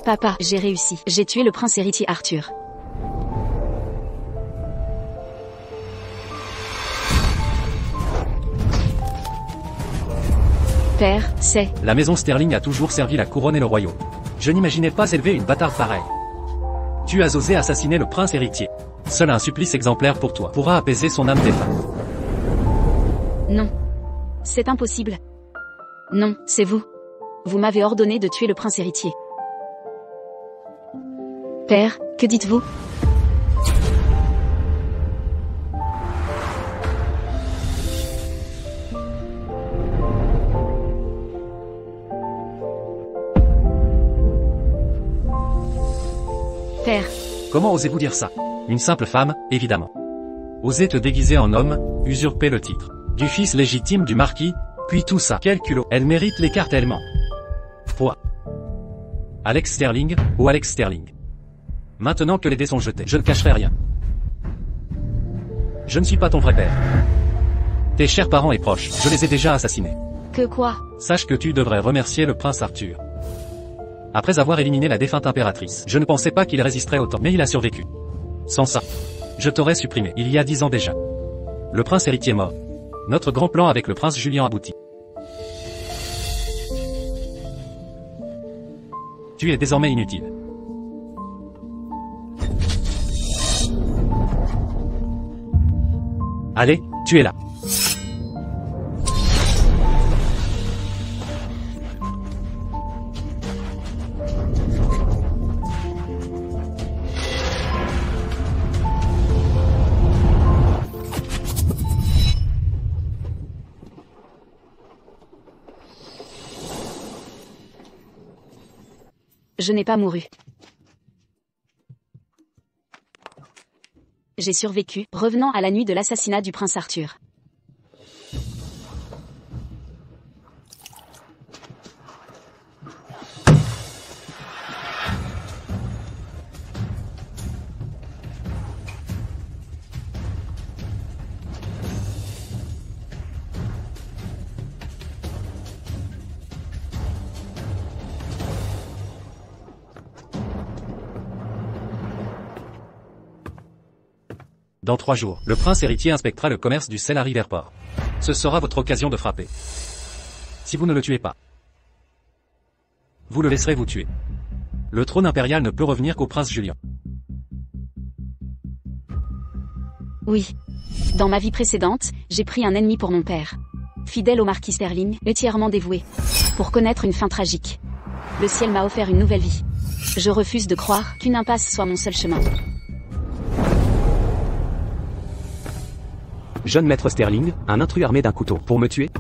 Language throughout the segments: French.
Papa, j'ai réussi. J'ai tué le prince héritier Arthur. Père, c'est... La maison Sterling a toujours servi la couronne et le royaume. Je n'imaginais pas élever une bâtarde pareille. Tu as osé assassiner le prince héritier. Seul un supplice exemplaire pour toi pourra apaiser son âme défunte. Non. C'est impossible. Non, c'est vous. Vous m'avez ordonné de tuer le prince héritier. Père, que dites-vous? Père. Comment osez-vous dire ça? Une simple femme, évidemment. Osez te déguiser en homme, usurper le titre du fils légitime du marquis, puis tout ça. Quel culot. Elle mérite l'écartèlement. Toi. Alex Sterling, ou Alex Sterling. Maintenant que les dés sont jetés, je ne cacherai rien. Je ne suis pas ton vrai père. Tes chers parents et proches, je les ai déjà assassinés. Que quoi? Sache que tu devrais remercier le prince Arthur. Après avoir éliminé la défunte impératrice, je ne pensais pas qu'il résisterait autant, mais il a survécu. Sans ça, je t'aurais supprimé, il y a 10 ans déjà. Le prince héritier mort. Notre grand plan avec le prince Julien aboutit. Tu es désormais inutile. Allez, tu es là. Je n'ai pas mouru. J'ai survécu, revenant à la nuit de l'assassinat du prince Arthur. Dans 3 jours, le prince héritier inspectera le commerce du sel à Riverport. Ce sera votre occasion de frapper. Si vous ne le tuez pas, vous le laisserez vous tuer. Le trône impérial ne peut revenir qu'au prince Julien. Oui. Dans ma vie précédente, j'ai pris un ennemi pour mon père. Fidèle au marquis Sterling, entièrement dévoué. Pour connaître une fin tragique. Le ciel m'a offert une nouvelle vie. Je refuse de croire qu'une impasse soit mon seul chemin. Jeune maître Sterling, un intrus armé d'un couteau pour me tuer?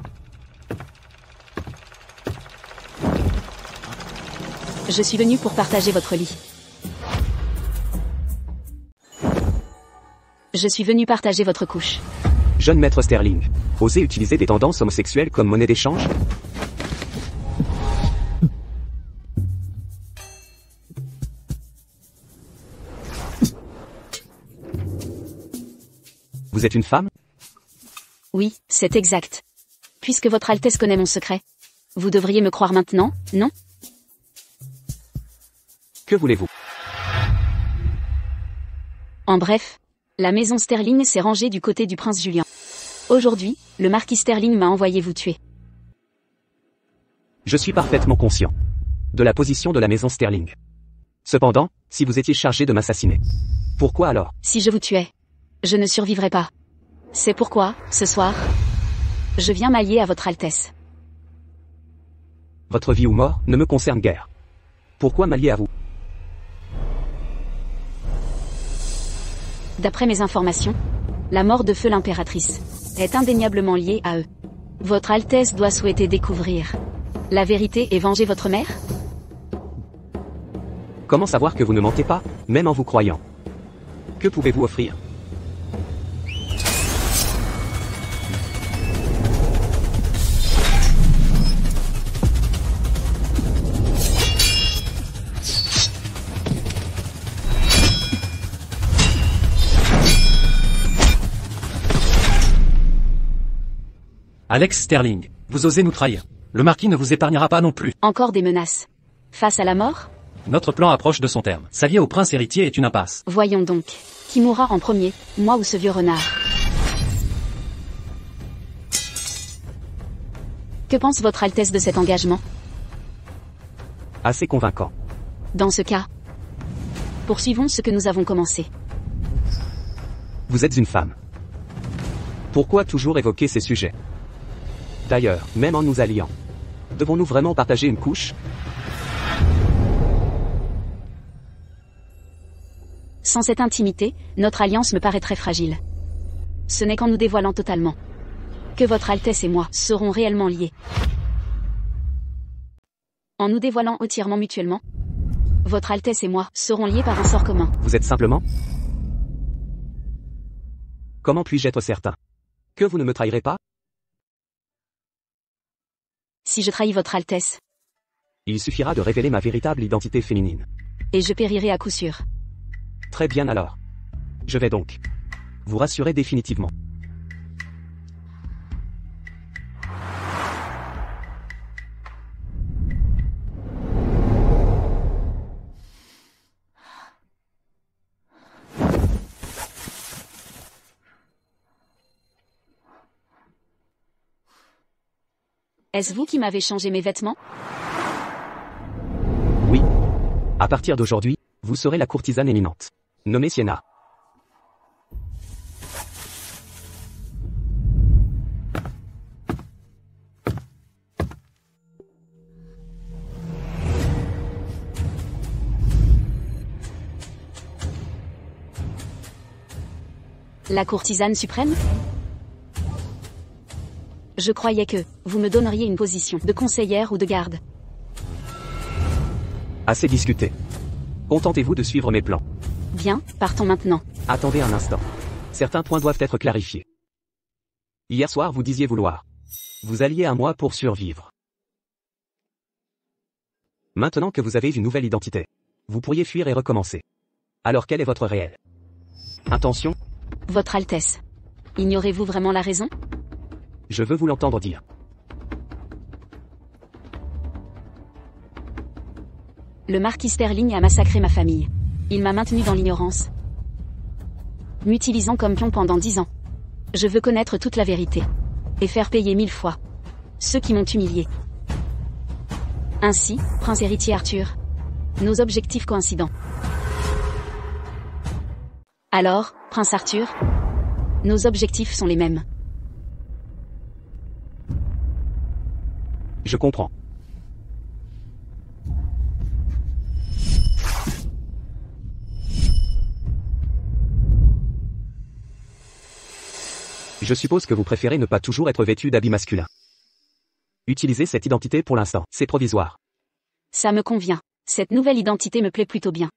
Je suis venu pour partager votre lit. Je suis venu partager votre couche. Jeune maître Sterling, osez utiliser des tendances homosexuelles comme monnaie d'échange? Vous êtes une femme? Oui, c'est exact. Puisque votre Altesse connaît mon secret. Vous devriez me croire maintenant, non? Que voulez-vous? En bref, la maison Sterling s'est rangée du côté du prince Julien. Aujourd'hui, le marquis Sterling m'a envoyé vous tuer. Je suis parfaitement conscient de la position de la maison Sterling. Cependant, si vous étiez chargé de m'assassiner, pourquoi alors? Si je vous tuais, je ne survivrais pas. C'est pourquoi, ce soir, je viens m'allier à votre Altesse. Votre vie ou mort ne me concerne guère. Pourquoi m'allier à vous? D'après mes informations, la mort de feu l'impératrice est indéniablement liée à eux. Votre Altesse doit souhaiter découvrir la vérité et venger votre mère? Comment savoir que vous ne mentez pas, même en vous croyant? Que pouvez-vous offrir? Alex Sterling, vous osez nous trahir. Le marquis ne vous épargnera pas non plus. Encore des menaces. Face à la mort? Notre plan approche de son terme. S'allier au prince héritier est une impasse. Voyons donc. Qui mourra en premier, moi ou ce vieux renard? Que pense votre Altesse de cet engagement? Assez convaincant. Dans ce cas, poursuivons ce que nous avons commencé. Vous êtes une femme. Pourquoi toujours évoquer ces sujets? D'ailleurs, même en nous alliant, devons-nous vraiment partager une couche? Sans cette intimité, notre alliance me paraît très fragile. Ce n'est qu'en nous dévoilant totalement que votre Altesse et moi serons réellement liés. En nous dévoilant entièrement mutuellement, votre Altesse et moi serons liés par un sort commun. Vous êtes simplement? Comment puis-je être certain que vous ne me trahirez pas? Si je trahis votre Altesse, Il suffira de révéler ma véritable identité féminine. et je périrai à coup sûr. Très bien alors. Je vais donc vous rassurer définitivement. Est-ce vous qui m'avez changé mes vêtements? Oui. À partir d'aujourd'hui, vous serez la courtisane éminente, nommée Sienna. La courtisane suprême? Je croyais que vous me donneriez une position de conseillère ou de garde. Assez discuté. Contentez-vous de suivre mes plans. Bien, partons maintenant. Attendez un instant. Certains points doivent être clarifiés. Hier soir, vous disiez vouloir vous allier à moi pour survivre. Maintenant que vous avez une nouvelle identité, vous pourriez fuir et recommencer. Alors quelle est votre réelle intention? Votre Altesse, ignorez-vous vraiment la raison? Je veux vous l'entendre dire. Le marquis Sterling a massacré ma famille. Il m'a maintenu dans l'ignorance, m'utilisant comme pion pendant 10 ans. Je veux connaître toute la vérité, et faire payer 1000 fois ceux qui m'ont humilié. Ainsi, prince héritier Arthur, nos objectifs coïncidents. Alors, prince Arthur, nos objectifs sont les mêmes. Je comprends. Je suppose que vous préférez ne pas toujours être vêtu d'habits masculins. Utilisez cette identité pour l'instant, c'est provisoire. Ça me convient. Cette nouvelle identité me plaît plutôt bien.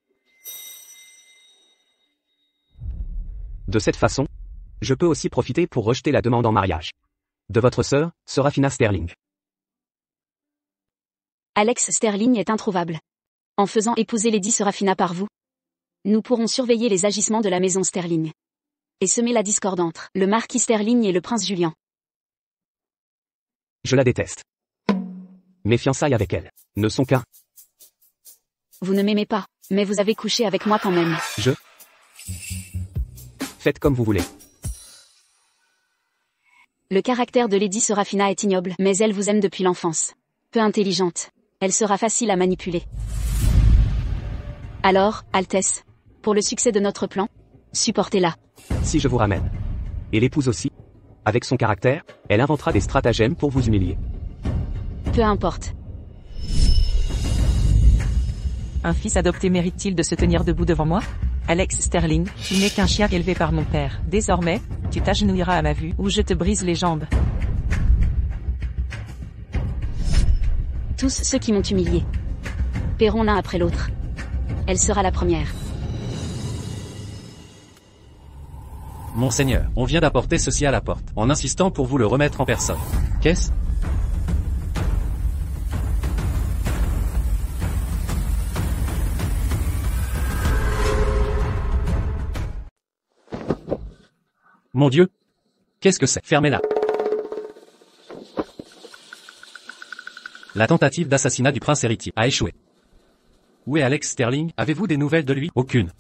De cette façon, je peux aussi profiter pour rejeter la demande en mariage de votre sœur, Serafina Sterling. Alex Sterling est introuvable. En faisant épouser Lady Serafina par vous, nous pourrons surveiller les agissements de la maison Sterling et semer la discorde entre le marquis Sterling et le prince Julien. Je la déteste. Mes fiançailles avec elle ne sont qu'un... Vous ne m'aimez pas, mais vous avez couché avec moi quand même. Faites comme vous voulez. Le caractère de Lady Serafina est ignoble, mais elle vous aime depuis l'enfance. Peu intelligente, elle sera facile à manipuler. Alors, Altesse, pour le succès de notre plan, supportez-la. Si je vous ramène, et l'épouse aussi, avec son caractère, elle inventera des stratagèmes pour vous humilier. Peu importe. Un fils adopté mérite-t-il de se tenir debout devant moi? Alex Sterling, tu n'es qu'un chien élevé par mon père. Désormais, tu t'agenouilleras à ma vue ou je te brise les jambes. Tous ceux qui m'ont humilié paieront l'un après l'autre. Elle sera la première. Monseigneur, on vient d'apporter ceci à la porte, en insistant pour vous le remettre en personne. Qu'est-ce? Mon Dieu! Qu'est-ce que c'est? Fermez-la! La tentative d'assassinat du prince héritier a échoué. Où est Alex Sterling? Avez-vous des nouvelles de lui? Aucune.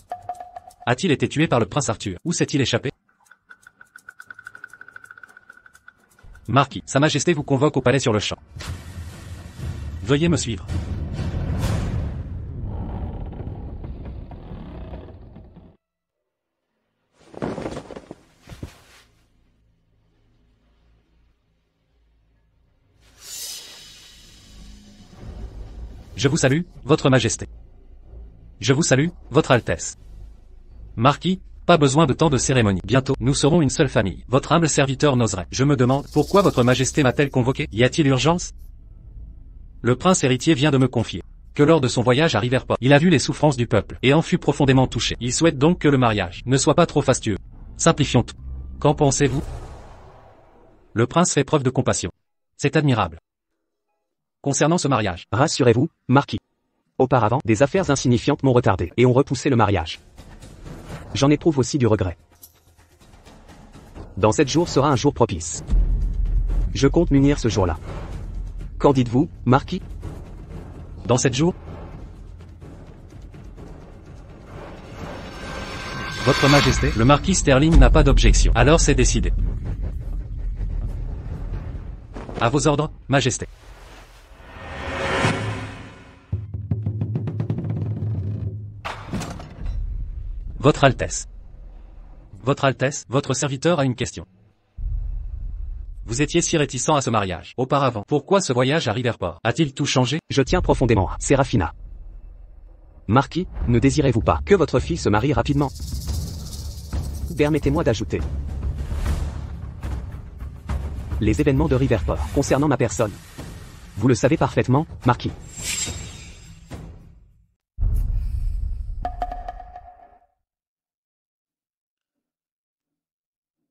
A-t-il été tué par le prince Arthur? Où s'est-il échappé? Marquis, Sa Majesté vous convoque au palais sur le champ. Veuillez me suivre. Je vous salue, Votre Majesté. Je vous salue, Votre Altesse. Marquis, pas besoin de tant de cérémonies. Bientôt, nous serons une seule famille. Votre humble serviteur n'oserait. Je me demande, pourquoi Votre Majesté m'a-t-elle convoqué? Y a-t-il urgence? Le prince héritier vient de me confier que lors de son voyage à Riverport, il a vu les souffrances du peuple, et en fut profondément touché. Il souhaite donc que le mariage ne soit pas trop fastueux. Simplifions tout. Qu'en pensez-vous? Le prince fait preuve de compassion. C'est admirable. Concernant ce mariage. Rassurez-vous, Marquis. Auparavant, des affaires insignifiantes m'ont retardé et ont repoussé le mariage. J'en éprouve aussi du regret. Dans 7 jours sera un jour propice. Je compte m'unir ce jour-là. Qu'en dites-vous, Marquis? Dans 7 jours? Votre Majesté, le marquis Sterling n'a pas d'objection. Alors c'est décidé. À vos ordres, Majesté. Votre Altesse. Votre Altesse, votre serviteur a une question. Vous étiez si réticent à ce mariage. Auparavant, pourquoi ce voyage à Riverport? A-t-il tout changé? Je tiens profondément à Sérafina. Marquis, ne désirez-vous pas que votre fille se marie rapidement? Permettez-moi d'ajouter. Les événements de Riverport concernant ma personne. Vous le savez parfaitement, Marquis.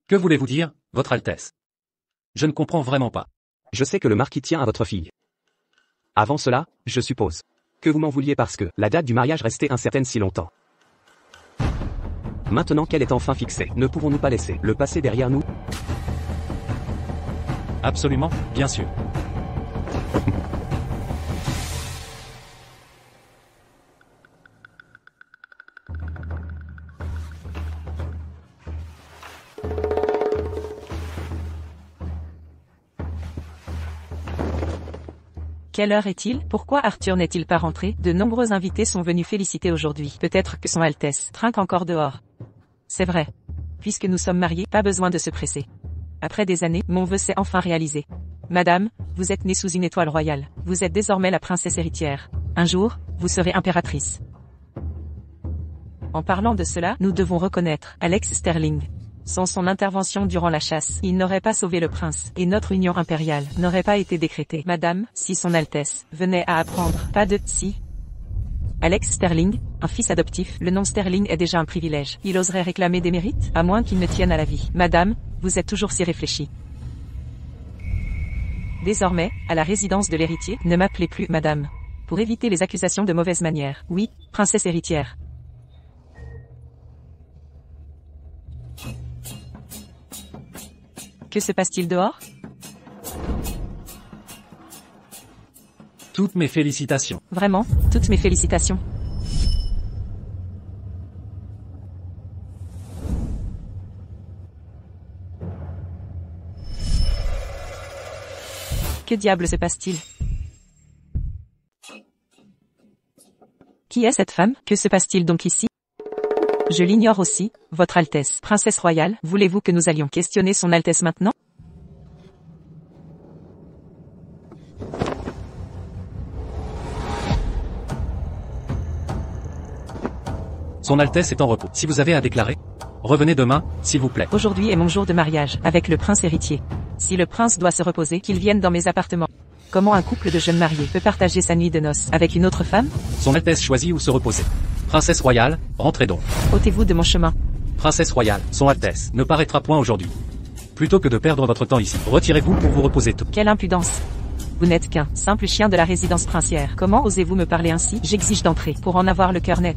Que voulez-vous dire, Votre Altesse? Je ne comprends vraiment pas. Je sais que le marquis tient à votre fille. Avant cela, je suppose que vous m'en vouliez parce que la date du mariage restait incertaine si longtemps. Maintenant qu'elle est enfin fixée, ne pouvons-nous pas laisser le passé derrière nous? Absolument, bien sûr. Quelle heure est-il? Pourquoi Arthur n'est-il pas rentré? De nombreux invités sont venus féliciter aujourd'hui. Peut-être que son Altesse trinque encore dehors. C'est vrai. Puisque nous sommes mariés, pas besoin de se presser. Après des années, mon vœu s'est enfin réalisé. Madame, vous êtes née sous une étoile royale. Vous êtes désormais la princesse héritière. Un jour, vous serez impératrice. En parlant de cela, nous devons reconnaître Alex Sterling. Sans son intervention durant la chasse, il n'aurait pas sauvé le prince, et notre union impériale n'aurait pas été décrétée. Madame, si son Altesse venait à apprendre, pas de si. Alex Sterling, un fils adoptif, le nom Sterling est déjà un privilège. Il oserait réclamer des mérites, à moins qu'il ne tienne à la vie. Madame, vous êtes toujours si réfléchie. Désormais, à la résidence de l'héritier, ne m'appelez plus Madame. Pour éviter les accusations de mauvaise manière. Oui, princesse héritière. Que se passe-t-il dehors? Toutes mes félicitations. Vraiment, toutes mes félicitations. Que diable se passe-t-il? Qui est cette femme? Que se passe-t-il donc ici? Je l'ignore aussi, Votre Altesse. Princesse royale, voulez-vous que nous allions questionner son Altesse maintenant? Son Altesse est en repos. Si vous avez à déclarer, revenez demain, s'il vous plaît. Aujourd'hui est mon jour de mariage, avec le prince héritier. Si le prince doit se reposer, qu'il vienne dans mes appartements. Comment un couple de jeunes mariés peut partager sa nuit de noces avec une autre femme? Son Altesse choisit où se reposer. Princesse royale, rentrez donc. Ôtez-vous de mon chemin. Princesse royale, son Altesse, ne paraîtra point aujourd'hui. Plutôt que de perdre votre temps ici, retirez-vous pour vous reposer tôt. Quelle impudence! Vous n'êtes qu'un simple chien de la résidence princière. Comment osez-vous me parler ainsi? J'exige d'entrer, pour en avoir le cœur net.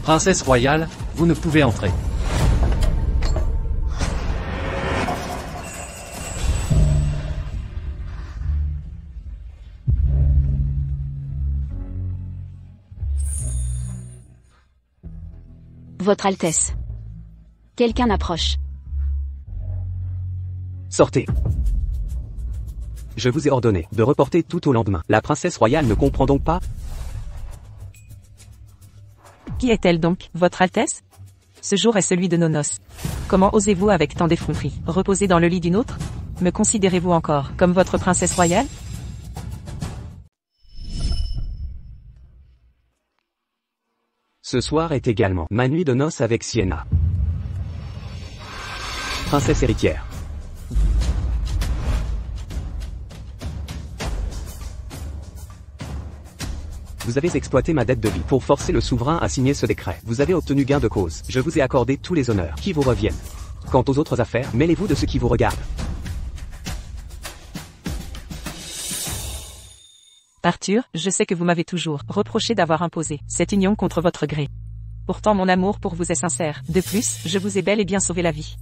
Princesse royale, vous ne pouvez entrer. Votre Altesse. Quelqu'un approche. Sortez. Je vous ai ordonné de reporter tout au lendemain. La princesse royale ne comprend donc pas? Qui est-elle donc, Votre Altesse? Ce jour est celui de nos noces. Comment osez-vous avec tant d'effronterie reposer dans le lit d'une autre? Me considérez-vous encore comme votre princesse royale? Ce soir est également ma nuit de noces avec Sienna. Princesse héritière. Vous avez exploité ma dette de vie pour forcer le souverain à signer ce décret. Vous avez obtenu gain de cause. Je vous ai accordé tous les honneurs qui vous reviennent. Quant aux autres affaires, mêlez-vous de ce qui vous regarde. Arthur, je sais que vous m'avez toujours reproché d'avoir imposé cette union contre votre gré. Pourtant mon amour pour vous est sincère. De plus, je vous ai bel et bien sauvé la vie.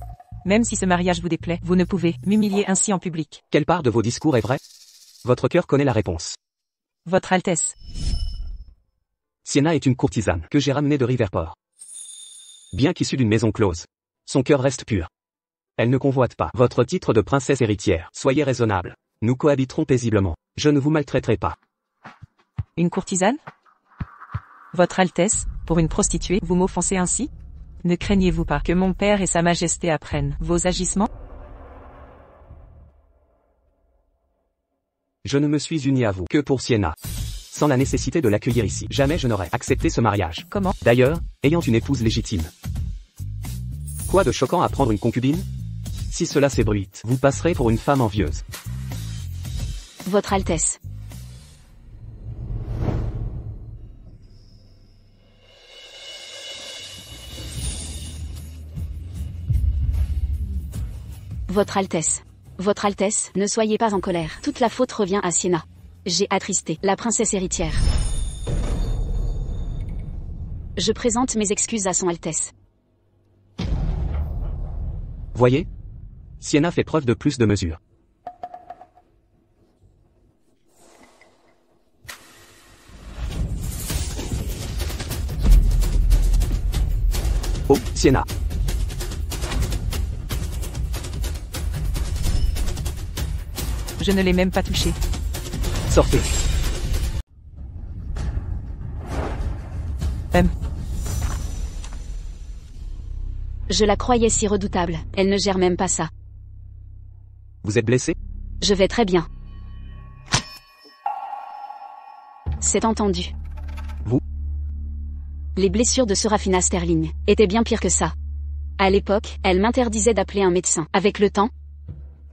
Même si ce mariage vous déplaît, vous ne pouvez m'humilier ainsi en public. Quelle part de vos discours est vraie? Votre cœur connaît la réponse. Votre Altesse. Sienna est une courtisane que j'ai ramenée de Riverport. Bien qu'issue d'une maison close, son cœur reste pur. Elle ne convoite pas votre titre de princesse héritière. Soyez raisonnable. Nous cohabiterons paisiblement. Je ne vous maltraiterai pas. Une courtisane? Votre Altesse, pour une prostituée, vous m'offensez ainsi? Ne craignez-vous pas que mon père et sa majesté apprennent vos agissements? Je ne me suis uni à vous que pour Sienna. Sans la nécessité de l'accueillir ici, jamais je n'aurais accepté ce mariage. Comment? D'ailleurs, ayant une épouse légitime. Quoi de choquant à prendre une concubine? Si cela s'ébruite, vous passerez pour une femme envieuse. Votre Altesse. Votre Altesse. Votre Altesse, ne soyez pas en colère. Toute la faute revient à Sienna. J'ai attristé la princesse héritière. Je présente mes excuses à son Altesse. Voyez? Sienna fait preuve de plus de mesure. Oh, Sienna. Je ne l'ai même pas touché. Sortez. Je la croyais si redoutable, elle ne gère même pas ça. Vous êtes blessé? Je vais très bien. C'est entendu. Vous? Les blessures de Serafina Sterling étaient bien pires que ça. À l'époque, elle m'interdisait d'appeler un médecin. Avec le temps,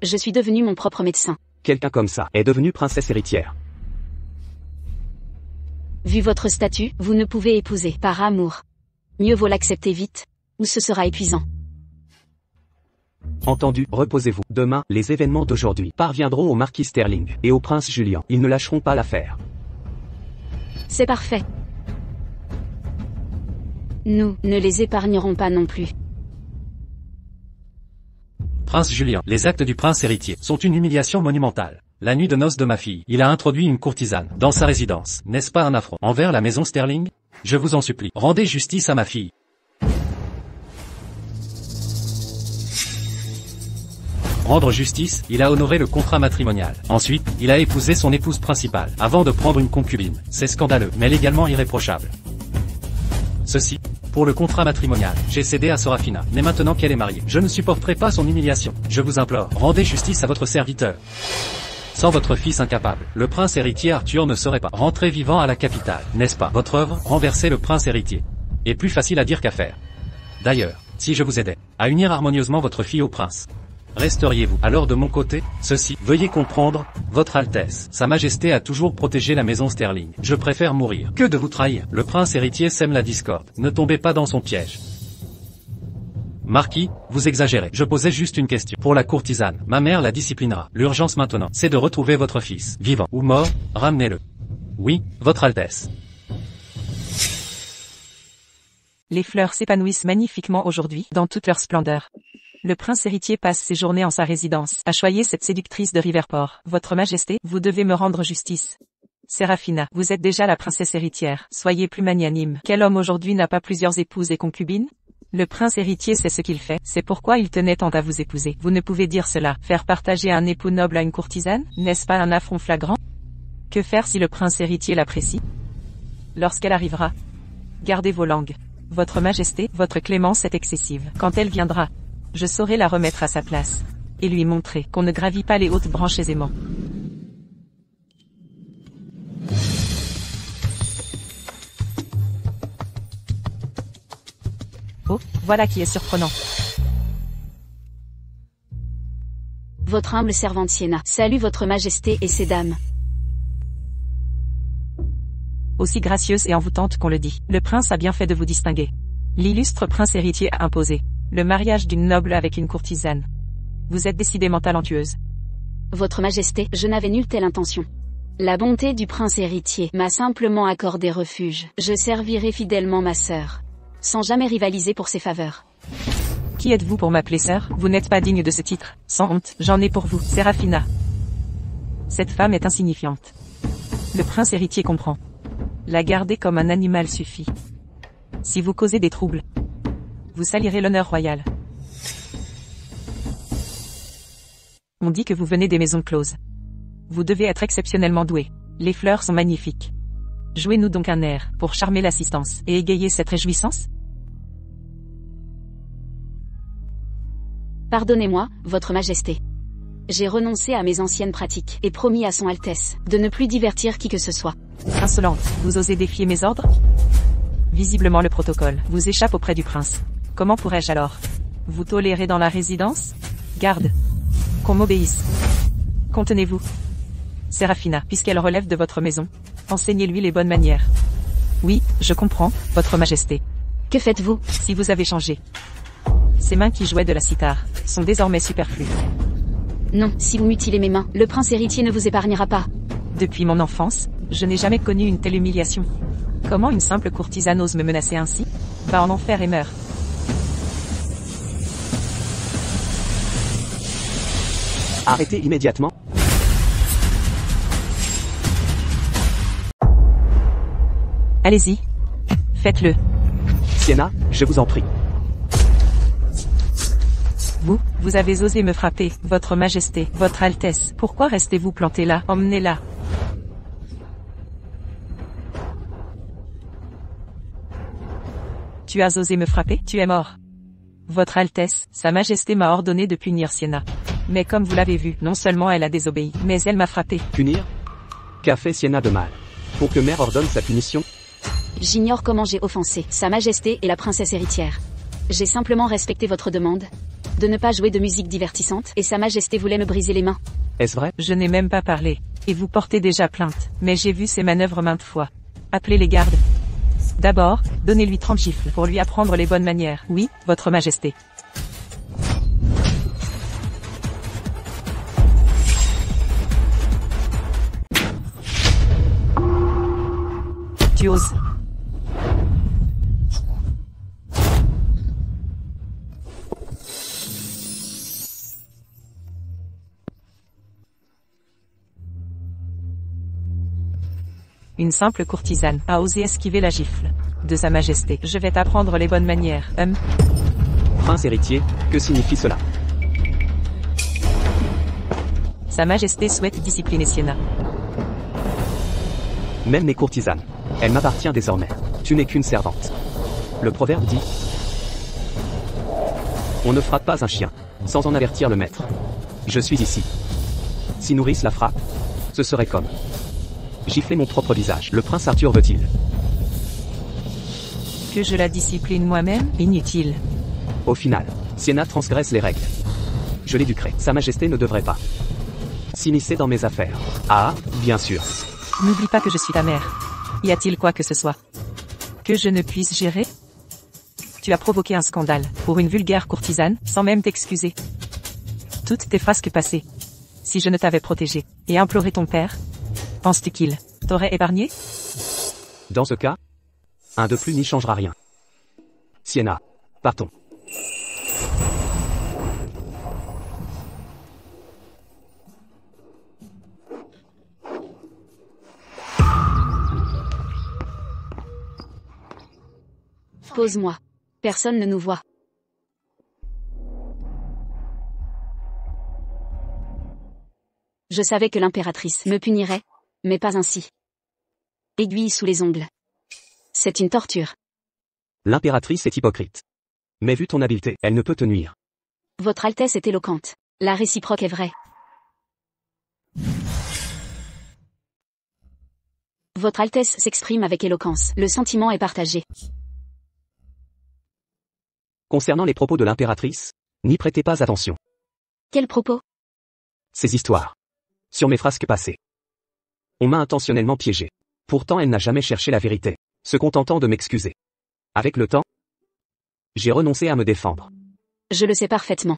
je suis devenue mon propre médecin. Quelqu'un comme ça est devenu princesse héritière. Vu votre statut, vous ne pouvez épouser par amour. Mieux vaut l'accepter vite, ou ce sera épuisant. Entendu, reposez-vous. Demain, les événements d'aujourd'hui parviendront au marquis Sterling et au prince Julian. Ils ne lâcheront pas l'affaire. C'est parfait. Nous ne les épargnerons pas non plus. Prince Julian, les actes du prince héritier sont une humiliation monumentale. La nuit de noces de ma fille, il a introduit une courtisane dans sa résidence. N'est-ce pas un affront envers la maison Sterling? Je vous en supplie, rendez justice à ma fille. Rendre justice, il a honoré le contrat matrimonial. Ensuite, il a épousé son épouse principale, avant de prendre une concubine. C'est scandaleux, mais légalement irréprochable. Ceci, pour le contrat matrimonial, j'ai cédé à Serafina, mais maintenant qu'elle est mariée, je ne supporterai pas son humiliation. Je vous implore, rendez justice à votre serviteur. Sans votre fils incapable, le prince héritier Arthur ne serait pas rentré vivant à la capitale, n'est-ce pas? Votre œuvre, renverser le prince héritier, est plus facile à dire qu'à faire. D'ailleurs, si je vous aidais à unir harmonieusement votre fille au prince, resteriez-vous alors de mon côté? Ceci, veuillez comprendre, votre Altesse, Sa Majesté a toujours protégé la maison Sterling. Je préfère mourir que de vous trahir. Le prince héritier sème la discorde. Ne tombez pas dans son piège. Marquis, vous exagérez. Je posais juste une question. Pour la courtisane, ma mère la disciplinera. L'urgence maintenant, c'est de retrouver votre fils. Vivant ou mort, ramenez-le. Oui, votre Altesse. Les fleurs s'épanouissent magnifiquement aujourd'hui, dans toute leur splendeur. Le prince héritier passe ses journées en sa résidence, à choyer cette séductrice de Riverport. Votre Majesté, vous devez me rendre justice. Serafina, vous êtes déjà la princesse héritière. Soyez plus magnanime. Quel homme aujourd'hui n'a pas plusieurs épouses et concubines? Le prince héritier sait ce qu'il fait, c'est pourquoi il tenait tant à vous épouser. Vous ne pouvez dire cela. Faire partager un époux noble à une courtisane, n'est-ce pas un affront flagrant? Que faire si le prince héritier l'apprécie? Lorsqu'elle arrivera, gardez vos langues. Votre majesté, votre clémence est excessive. Quand elle viendra, je saurai la remettre à sa place. Et lui montrer qu'on ne gravit pas les hautes branches aisément. Oh, voilà qui est surprenant. Votre humble servante Sienna. Salue votre majesté et ses dames. Aussi gracieuse et envoûtante qu'on le dit. Le prince a bien fait de vous distinguer. L'illustre prince héritier a imposé le mariage d'une noble avec une courtisane. Vous êtes décidément talentueuse. Votre majesté, je n'avais nulle telle intention. La bonté du prince héritier m'a simplement accordé refuge. Je servirai fidèlement ma sœur, sans jamais rivaliser pour ses faveurs. Qui êtes-vous pour m'appeler sœur? Vous n'êtes pas digne de ce titre. Sans honte, j'en ai pour vous, Séraphina. Cette femme est insignifiante. Le prince héritier comprend. La garder comme un animal suffit. Si vous causez des troubles, vous salirez l'honneur royal. On dit que vous venez des maisons closes. Vous devez être exceptionnellement doué. Les fleurs sont magnifiques. Jouez-nous donc un air, pour charmer l'assistance, et égayer cette réjouissance. Pardonnez-moi, votre majesté. J'ai renoncé à mes anciennes pratiques, et promis à son Altesse, de ne plus divertir qui que ce soit. Insolente, vous osez défier mes ordres? Visiblement le protocole vous échappe auprès du prince. Comment pourrais-je alors vous tolérer dans la résidence? Garde. Qu'on m'obéisse. Contenez-vous. Séraphina, puisqu'elle relève de votre maison, enseignez-lui les bonnes manières. Oui, je comprends, votre majesté. Que faites-vous? Si vous avez changé. Ces mains qui jouaient de la cithare sont désormais superflues. Non, si vous mutilez mes mains, le prince héritier ne vous épargnera pas. Depuis mon enfance, je n'ai jamais connu une telle humiliation. Comment une simple courtisane ose me menacer ainsi? Va en enfer et meurt. Arrêtez immédiatement. Allez-y. Faites-le. Sienna, je vous en prie. Vous avez osé me frapper, votre majesté, votre altesse. Pourquoi restez-vous planté là? Emmenez-la. Tu as osé me frapper? Tu es mort. Votre altesse, sa majesté m'a ordonné de punir Sienna. Mais comme vous l'avez vu, non seulement elle a désobéi, mais elle m'a frappé. Punir? Qu'a fait Sienna de mal? Pour que mère ordonne sa punition? J'ignore comment j'ai offensé sa majesté et la princesse héritière. J'ai simplement respecté votre demande de ne pas jouer de musique divertissante, et sa majesté voulait me briser les mains. Est-ce vrai? Je n'ai même pas parlé. Et vous portez déjà plainte. Mais j'ai vu ces manœuvres maintes fois. Appelez les gardes. D'abord, donnez-lui 30 gifles pour lui apprendre les bonnes manières. Oui, votre majesté. Tu oses. Une simple courtisane a osé esquiver la gifle de sa majesté. Je vais t'apprendre les bonnes manières. Prince héritier, que signifie cela? Sa majesté souhaite discipliner Sienna. Même mes courtisanes. Elle m'appartient désormais. Tu n'es qu'une servante. Le proverbe dit: on ne frappe pas un chien sans en avertir le maître. Je suis ici. Si Nourrice la frappe, ce serait comme gifler mon propre visage. Le prince Arthur veut-il que je la discipline moi-même? Inutile. Au final, Sienna transgresse les règles. Je l'éduquerai. Sa majesté ne devrait pas s'immiscer dans mes affaires. Ah, bien sûr. N'oublie pas que je suis ta mère. Y a-t-il quoi que ce soit que je ne puisse gérer? Tu as provoqué un scandale pour une vulgaire courtisane, sans même t'excuser. Toutes tes frasques passées. Si je ne t'avais protégé et imploré ton père, penses-tu qu'il t'aurait épargné? Dans ce cas, un de plus n'y changera rien. Sienna, partons. Pose-moi. Personne ne nous voit. Je savais que l'impératrice me punirait, mais pas ainsi. Aiguille sous les ongles. C'est une torture. L'impératrice est hypocrite. Mais vu ton habileté, elle ne peut te nuire. Votre Altesse est éloquente. La réciproque est vraie. Votre Altesse s'exprime avec éloquence. Le sentiment est partagé. Concernant les propos de l'impératrice, n'y prêtez pas attention. Quels propos? Ces histoires. Sur mes frasques passées. On m'a intentionnellement piégé. Pourtant elle n'a jamais cherché la vérité, se contentant de m'excuser. Avec le temps, j'ai renoncé à me défendre. Je le sais parfaitement.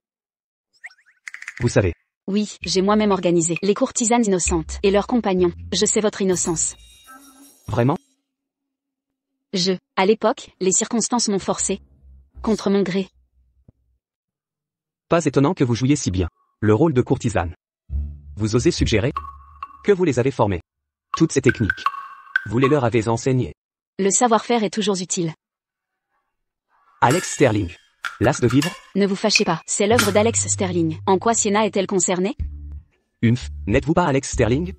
Vous savez. Oui, j'ai moi-même organisé les courtisanes innocentes et leurs compagnons. Je sais votre innocence. Vraiment? À l'époque, les circonstances m'ont forcé. Contre mon gré. Pas étonnant que vous jouiez si bien le rôle de courtisane. Vous osez suggérer que vous les avez formés. Toutes ces techniques, vous les leur avez enseignées. Le savoir-faire est toujours utile. Alex Sterling. Las de vivre? Ne vous fâchez pas, c'est l'œuvre d'Alex Sterling. En quoi Sienna est-elle concernée? N'êtes-vous pas Alex Sterling?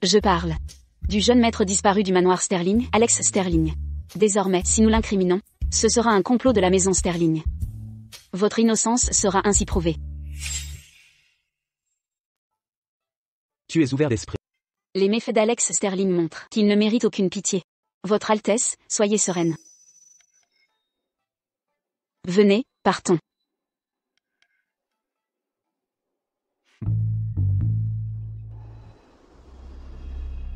Je parle du jeune maître disparu du manoir Sterling, Alex Sterling. Désormais, si nous l'incriminons, ce sera un complot de la maison Sterling. Votre innocence sera ainsi prouvée. Tu es ouvert d'esprit. Les méfaits d'Alex Sterling montrent qu'il ne mérite aucune pitié. Votre Altesse, soyez sereine. Venez, partons.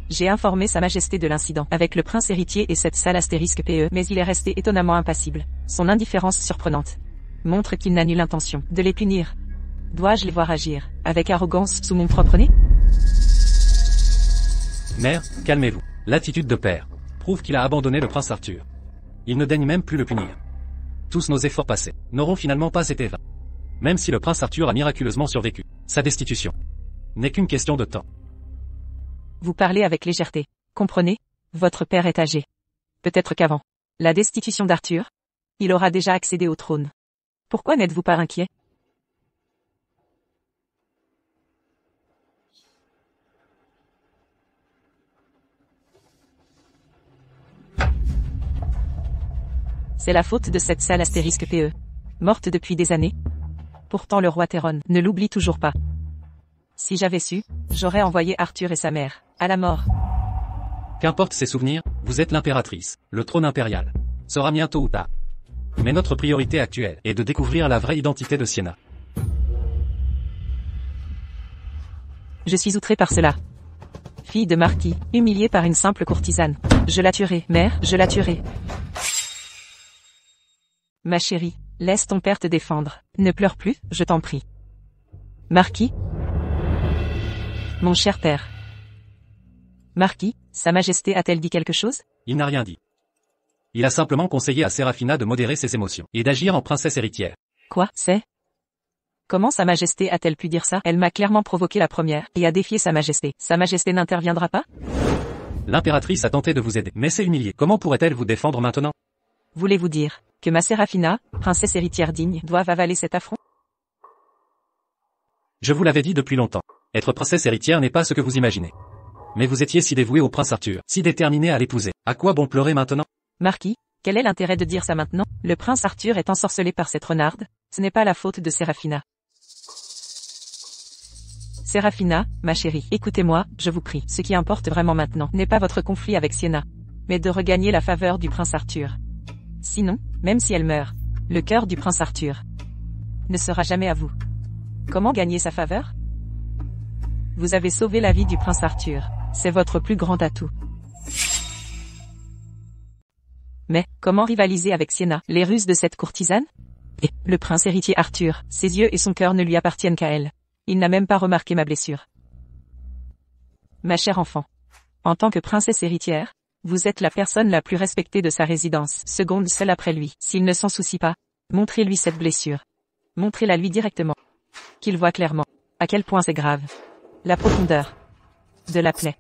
J'ai informé Sa Majesté de l'incident avec le prince héritier et cette salle astérisque PE, mais il est resté étonnamment impassible. Son indifférence surprenante montre qu'il n'a nulle intention de les punir. Dois-je les voir agir avec arrogance sous mon propre nez? Mère, calmez-vous. L'attitude de père prouve qu'il a abandonné le prince Arthur. Il ne daigne même plus le punir. Tous nos efforts passés n'auront finalement pas été vains. Même si le prince Arthur a miraculeusement survécu, sa destitution n'est qu'une question de temps. Vous parlez avec légèreté. Comprenez, votre père est âgé. Peut-être qu'avant la destitution d'Arthur, il aura déjà accédé au trône. Pourquoi n'êtes-vous pas inquiet? C'est la faute de cette salle astérisque PE, morte depuis des années. Pourtant le roi Théron ne l'oublie toujours pas. Si j'avais su, j'aurais envoyé Arthur et sa mère à la mort. Qu'importe ses souvenirs, vous êtes l'impératrice. Le trône impérial sera mien tôt ou tard. Mais notre priorité actuelle est de découvrir la vraie identité de Sienna. Je suis outré par cela. Fille de marquis, humiliée par une simple courtisane. Je la tuerai, mère, je la tuerai. Ma chérie, laisse ton père te défendre. Ne pleure plus, je t'en prie. Marquis? Mon cher père. Marquis, Sa Majesté a-t-elle dit quelque chose? Il n'a rien dit. Il a simplement conseillé à Séraphina de modérer ses émotions et d'agir en princesse héritière. Quoi, c'est? Comment Sa Majesté a-t-elle pu dire ça? Elle m'a clairement provoqué la première et a défié Sa Majesté. Sa Majesté n'interviendra pas? L'impératrice a tenté de vous aider, mais s'est humiliée. Comment pourrait-elle vous défendre maintenant? Voulez-vous dire que ma Séraphina, princesse héritière digne, doive avaler cet affront? Je vous l'avais dit depuis longtemps. Être princesse héritière n'est pas ce que vous imaginez. Mais vous étiez si dévoué au prince Arthur, si déterminé à l'épouser. À quoi bon pleurer maintenant? Marquis, quel est l'intérêt de dire ça maintenant? Le prince Arthur est ensorcelé par cette renarde. Ce n'est pas la faute de Séraphina. Séraphina, ma chérie, écoutez-moi, je vous prie. Ce qui importe vraiment maintenant n'est pas votre conflit avec Sienna, mais de regagner la faveur du prince Arthur. Sinon, même si elle meurt, le cœur du prince Arthur ne sera jamais à vous. Comment gagner sa faveur? Vous avez sauvé la vie du prince Arthur. C'est votre plus grand atout. Mais, comment rivaliser avec Sienna, les ruses de cette courtisane? Et, le prince héritier Arthur, ses yeux et son cœur ne lui appartiennent qu'à elle. Il n'a même pas remarqué ma blessure. Ma chère enfant, en tant que princesse héritière, vous êtes la personne la plus respectée de sa résidence, seconde seule après lui. S'il ne s'en soucie pas, montrez-lui cette blessure. Montrez-la lui directement. Qu'il voit clairement à quel point c'est grave. La profondeur de la plaie.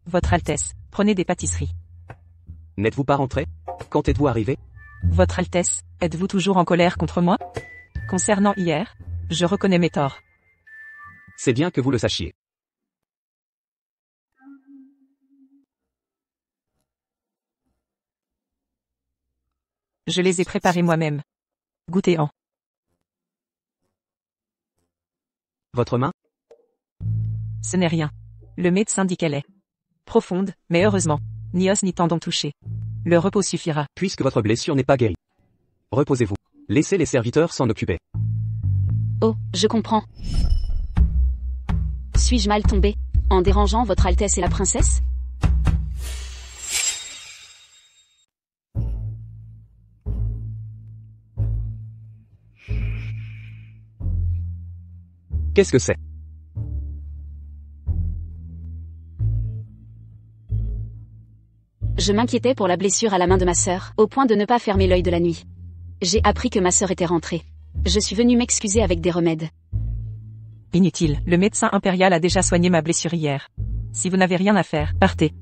Votre Altesse, prenez des pâtisseries. N'êtes-vous pas rentré? Quand êtes-vous arrivé? Votre Altesse, êtes-vous toujours en colère contre moi? Concernant hier, je reconnais mes torts. C'est bien que vous le sachiez. Je les ai préparés moi-même. Goûtez-en. Votre main? Ce n'est rien. Le médecin dit qu'elle est profonde, mais heureusement, ni os ni tendon touché. Le repos suffira. Puisque votre blessure n'est pas guérie. Reposez-vous. Laissez les serviteurs s'en occuper. Oh, je comprends. Suis-je mal tombé, en dérangeant votre Altesse et la princesse? Qu'est-ce que c'est? Je m'inquiétais pour la blessure à la main de ma sœur, au point de ne pas fermer l'œil de la nuit. J'ai appris que ma sœur était rentrée. Je suis venue m'excuser avec des remèdes. Inutile, le médecin impérial a déjà soigné ma blessure hier. Si vous n'avez rien à faire, partez.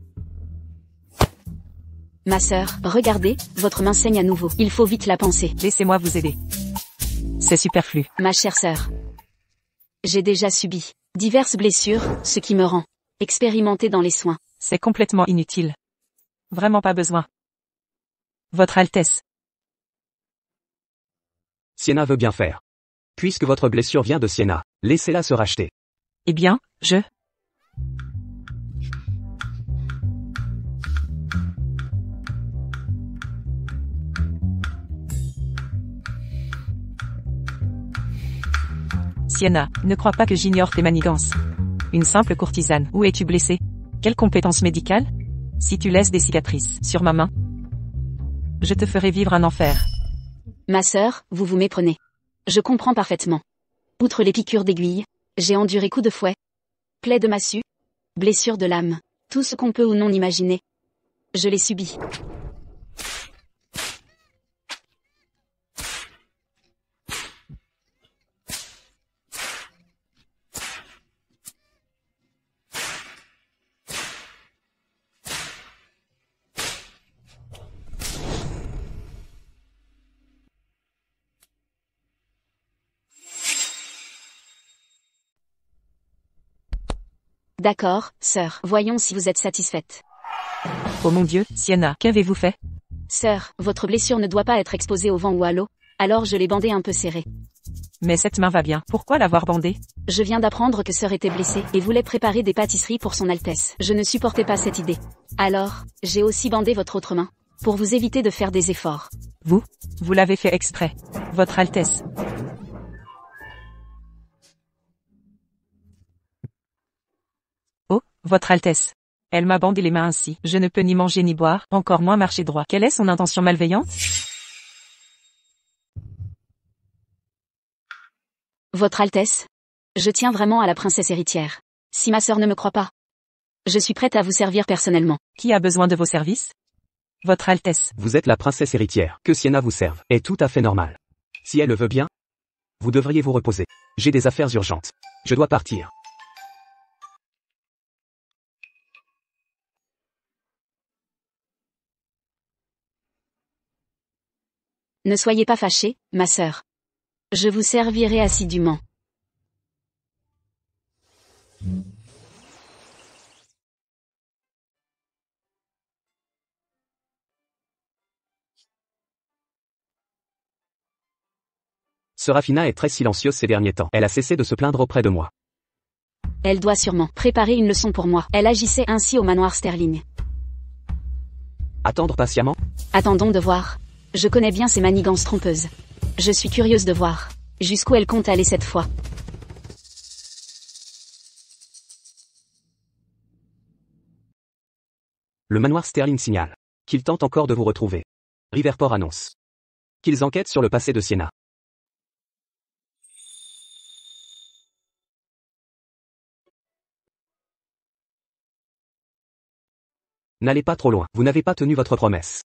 Ma sœur, regardez, votre main saigne à nouveau. Il faut vite la panser. Laissez-moi vous aider. C'est superflu. Ma chère sœur. J'ai déjà subi diverses blessures, ce qui me rend expérimentée dans les soins. C'est complètement inutile. Vraiment pas besoin. Votre Altesse. Sienna veut bien faire. Puisque votre blessure vient de Sienna, laissez-la se racheter. Eh bien, je... Sienna, ne crois pas que j'ignore tes manigances. Une simple courtisane. Où es-tu blessée? Quelle compétence médicale? Si tu laisses des cicatrices sur ma main, je te ferai vivre un enfer. Ma sœur, vous vous méprenez. Je comprends parfaitement. Outre les piqûres d'aiguille, j'ai enduré coups de fouet, plaies de massue, blessures de lame, tout ce qu'on peut ou non imaginer. Je l'ai subi. D'accord, sœur. Voyons si vous êtes satisfaite. Oh mon Dieu, Sienna, qu'avez-vous fait? Sœur, votre blessure ne doit pas être exposée au vent ou à l'eau, alors je l'ai bandée un peu serrée. Mais cette main va bien. Pourquoi l'avoir bandée? Je viens d'apprendre que sœur était blessée et voulait préparer des pâtisseries pour son Altesse. Je ne supportais pas cette idée. Alors, j'ai aussi bandé votre autre main, pour vous éviter de faire des efforts. Vous l'avez fait exprès. Votre Altesse. Oh, Votre Altesse. Elle m'a bandé les mains ainsi. Je ne peux ni manger ni boire, encore moins marcher droit. Quelle est son intention malveillante? Votre Altesse, je tiens vraiment à la princesse héritière. Si ma sœur ne me croit pas, je suis prête à vous servir personnellement. Qui a besoin de vos services? Votre Altesse. Vous êtes la princesse héritière. Que Sienna vous serve est tout à fait normal. Si elle le veut bien, vous devriez vous reposer. J'ai des affaires urgentes. Je dois partir. Ne soyez pas fâchée, ma sœur. Je vous servirai assidûment. Serafina est très silencieuse ces derniers temps. Elle a cessé de se plaindre auprès de moi. Elle doit sûrement préparer une leçon pour moi. Elle agissait ainsi au manoir Sterling. Attendre patiemment? Attendons de voir. Je connais bien ses manigances trompeuses. Je suis curieuse de voir jusqu'où elle compte aller cette fois. Le manoir Sterling signale qu'ils tentent encore de vous retrouver. Riverport annonce qu'ils enquêtent sur le passé de Sienna. N'allez pas trop loin, vous n'avez pas tenu votre promesse.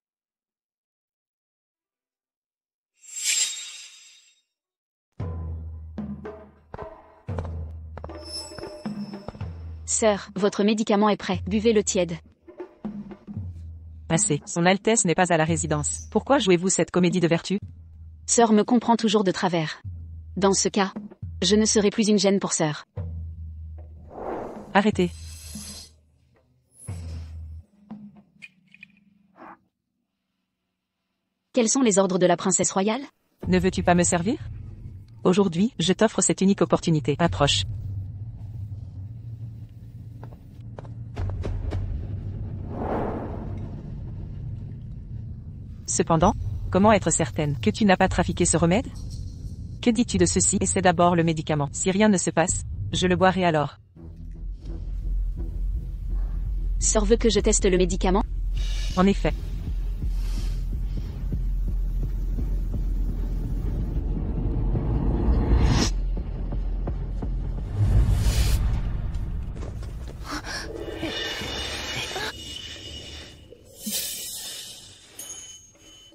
Sœur, votre médicament est prêt, buvez-le tiède. Assez. Son Altesse n'est pas à la résidence. Pourquoi jouez-vous cette comédie de vertu? Sœur me comprend toujours de travers. Dans ce cas, je ne serai plus une gêne pour sœur. Arrêtez. Quels sont les ordres de la princesse royale? Ne veux-tu pas me servir? Aujourd'hui, je t'offre cette unique opportunité. Approche. Cependant, comment être certaine que tu n'as pas trafiqué ce remède? Que dis-tu de ceci? Essaie d'abord le médicament. Si rien ne se passe, je le boirai alors. Sœur veut que je teste le médicament? En effet.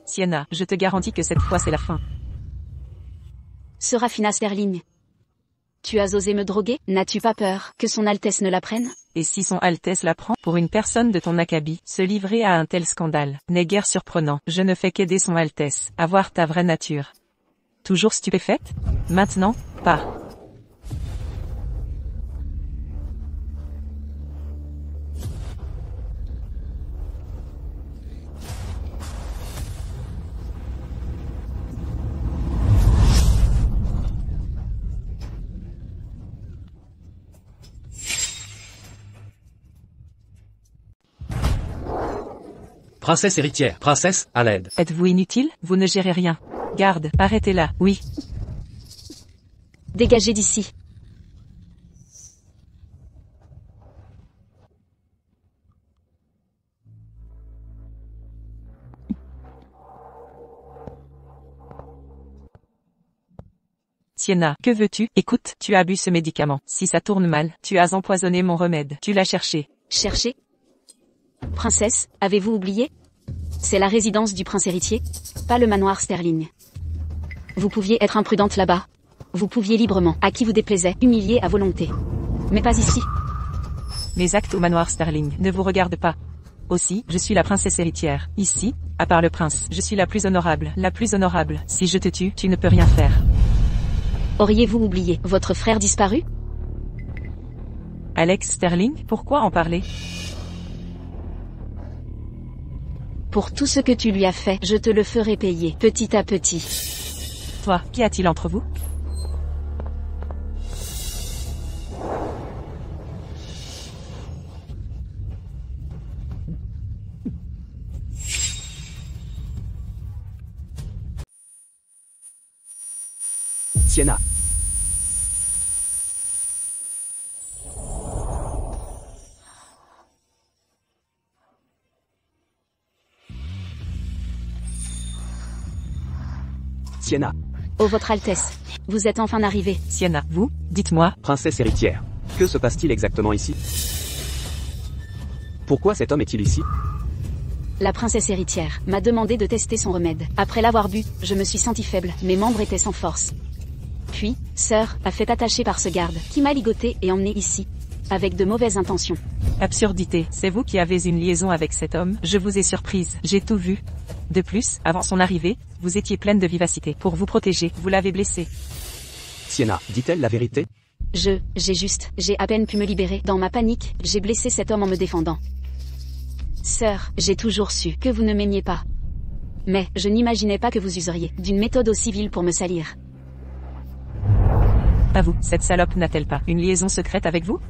Sienna, je te garantis que cette fois c'est la fin. Serafina Sterling. Tu as osé me droguer? N'as-tu pas peur que son Altesse ne l'apprenne? Et si son Altesse l'apprend, pour une personne de ton acabit, se livrer à un tel scandale, n'est guère surprenant. Je ne fais qu'aider son Altesse à voir ta vraie nature. Toujours stupéfaite? Maintenant, pas. Princesse héritière, princesse, à l'aide. Êtes-vous inutile? Vous ne gérez rien. Garde, arrêtez-la, oui. Dégagez d'ici. Sienna, que veux-tu? Écoute, tu as bu ce médicament. Si ça tourne mal, tu as empoisonné mon remède. Tu l'as cherché. Cherchez? Princesse, avez-vous oublié? C'est la résidence du prince héritier, pas le manoir Sterling. Vous pouviez être imprudente là-bas. Vous pouviez librement, à qui vous déplaisait, humilier à volonté. Mais pas ici. Mes actes au manoir Sterling ne vous regardent pas. Aussi, je suis la princesse héritière. Ici, à part le prince, je suis la plus honorable, la plus honorable. Si je te tue, tu ne peux rien faire. Auriez-vous oublié votre frère disparu? Alex Sterling, pourquoi en parler? Pour tout ce que tu lui as fait, je te le ferai payer, petit à petit. Toi, qu'y a-t-il entre vous? Sienna. Sienna. Oh votre Altesse, vous êtes enfin arrivée. Sienna, vous, dites-moi. Princesse héritière. Que se passe-t-il exactement ici? Pourquoi cet homme est-il ici? La princesse héritière m'a demandé de tester son remède. Après l'avoir bu, je me suis sentie faible, mes membres étaient sans force. Puis, sœur, a fait attacher par ce garde, qui m'a ligoté et emmené ici. Avec de mauvaises intentions. Absurdité, c'est vous qui avez une liaison avec cet homme, je vous ai surprise, j'ai tout vu. De plus, avant son arrivée, vous étiez pleine de vivacité. Pour vous protéger, vous l'avez blessé. Sienna, dit-elle la vérité? J'ai à peine pu me libérer. Dans ma panique, j'ai blessé cet homme en me défendant. Sœur, j'ai toujours su que vous ne m'aimiez pas. Mais, je n'imaginais pas que vous useriez d'une méthode aussi vile pour me salir. À vous, cette salope n'a-t-elle pas une liaison secrète avec vous?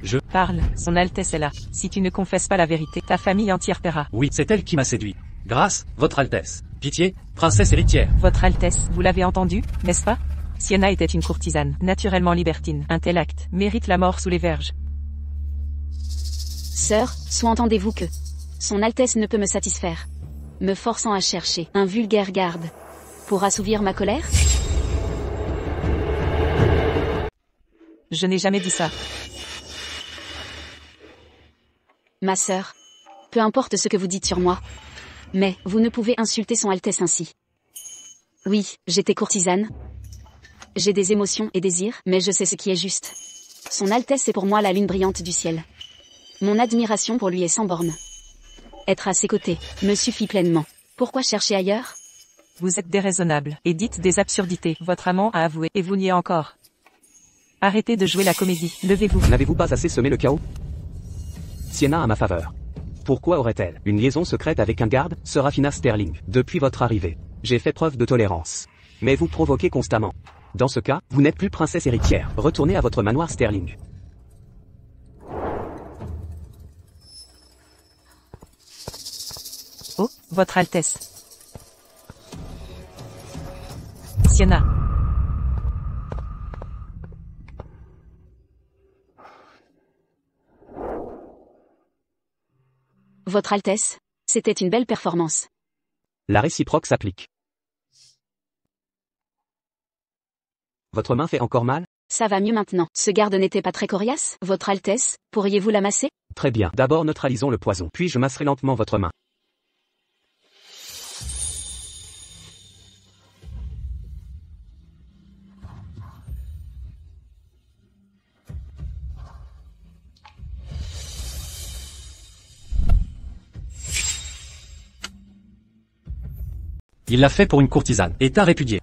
Je... Parle, son Altesse est là. Si tu ne confesses pas la vérité, ta famille entière paiera. Oui, c'est elle qui m'a séduit. Grâce, votre Altesse. Pitié, princesse héritière. Votre Altesse, vous l'avez entendu, n'est-ce pas? Sienna était une courtisane, naturellement libertine. Un tel acte mérite la mort sous les verges. Sœur, soit entendez-vous que son Altesse ne peut me satisfaire, me forçant à chercher un vulgaire garde pour assouvir ma colère? Je n'ai jamais dit ça. Ma sœur, peu importe ce que vous dites sur moi, mais vous ne pouvez insulter son Altesse ainsi. Oui, j'étais courtisane. J'ai des émotions et désirs, mais je sais ce qui est juste. Son Altesse est pour moi la lune brillante du ciel. Mon admiration pour lui est sans borne. Être à ses côtés me suffit pleinement. Pourquoi chercher ailleurs? Vous êtes déraisonnable, et dites des absurdités. Votre amant a avoué, et vous niez encore. Arrêtez de jouer la comédie, levez-vous. N'avez-vous pas assez semé le chaos? Sienna à ma faveur. Pourquoi aurait-elle une liaison secrète avec un garde, Serafina Sterling? Depuis votre arrivée, j'ai fait preuve de tolérance. Mais vous provoquez constamment. Dans ce cas, vous n'êtes plus princesse héritière. Retournez à votre manoir Sterling. Oh, Votre Altesse. Sienna. Votre Altesse, c'était une belle performance. La réciproque s'applique. Votre main fait encore mal? Ça va mieux maintenant. Ce garde n'était pas très coriace? Votre Altesse, pourriez-vous la masser? Très bien. D'abord neutralisons le poison, puis je masserai lentement votre main. Il l'a fait pour une courtisane. État répudié.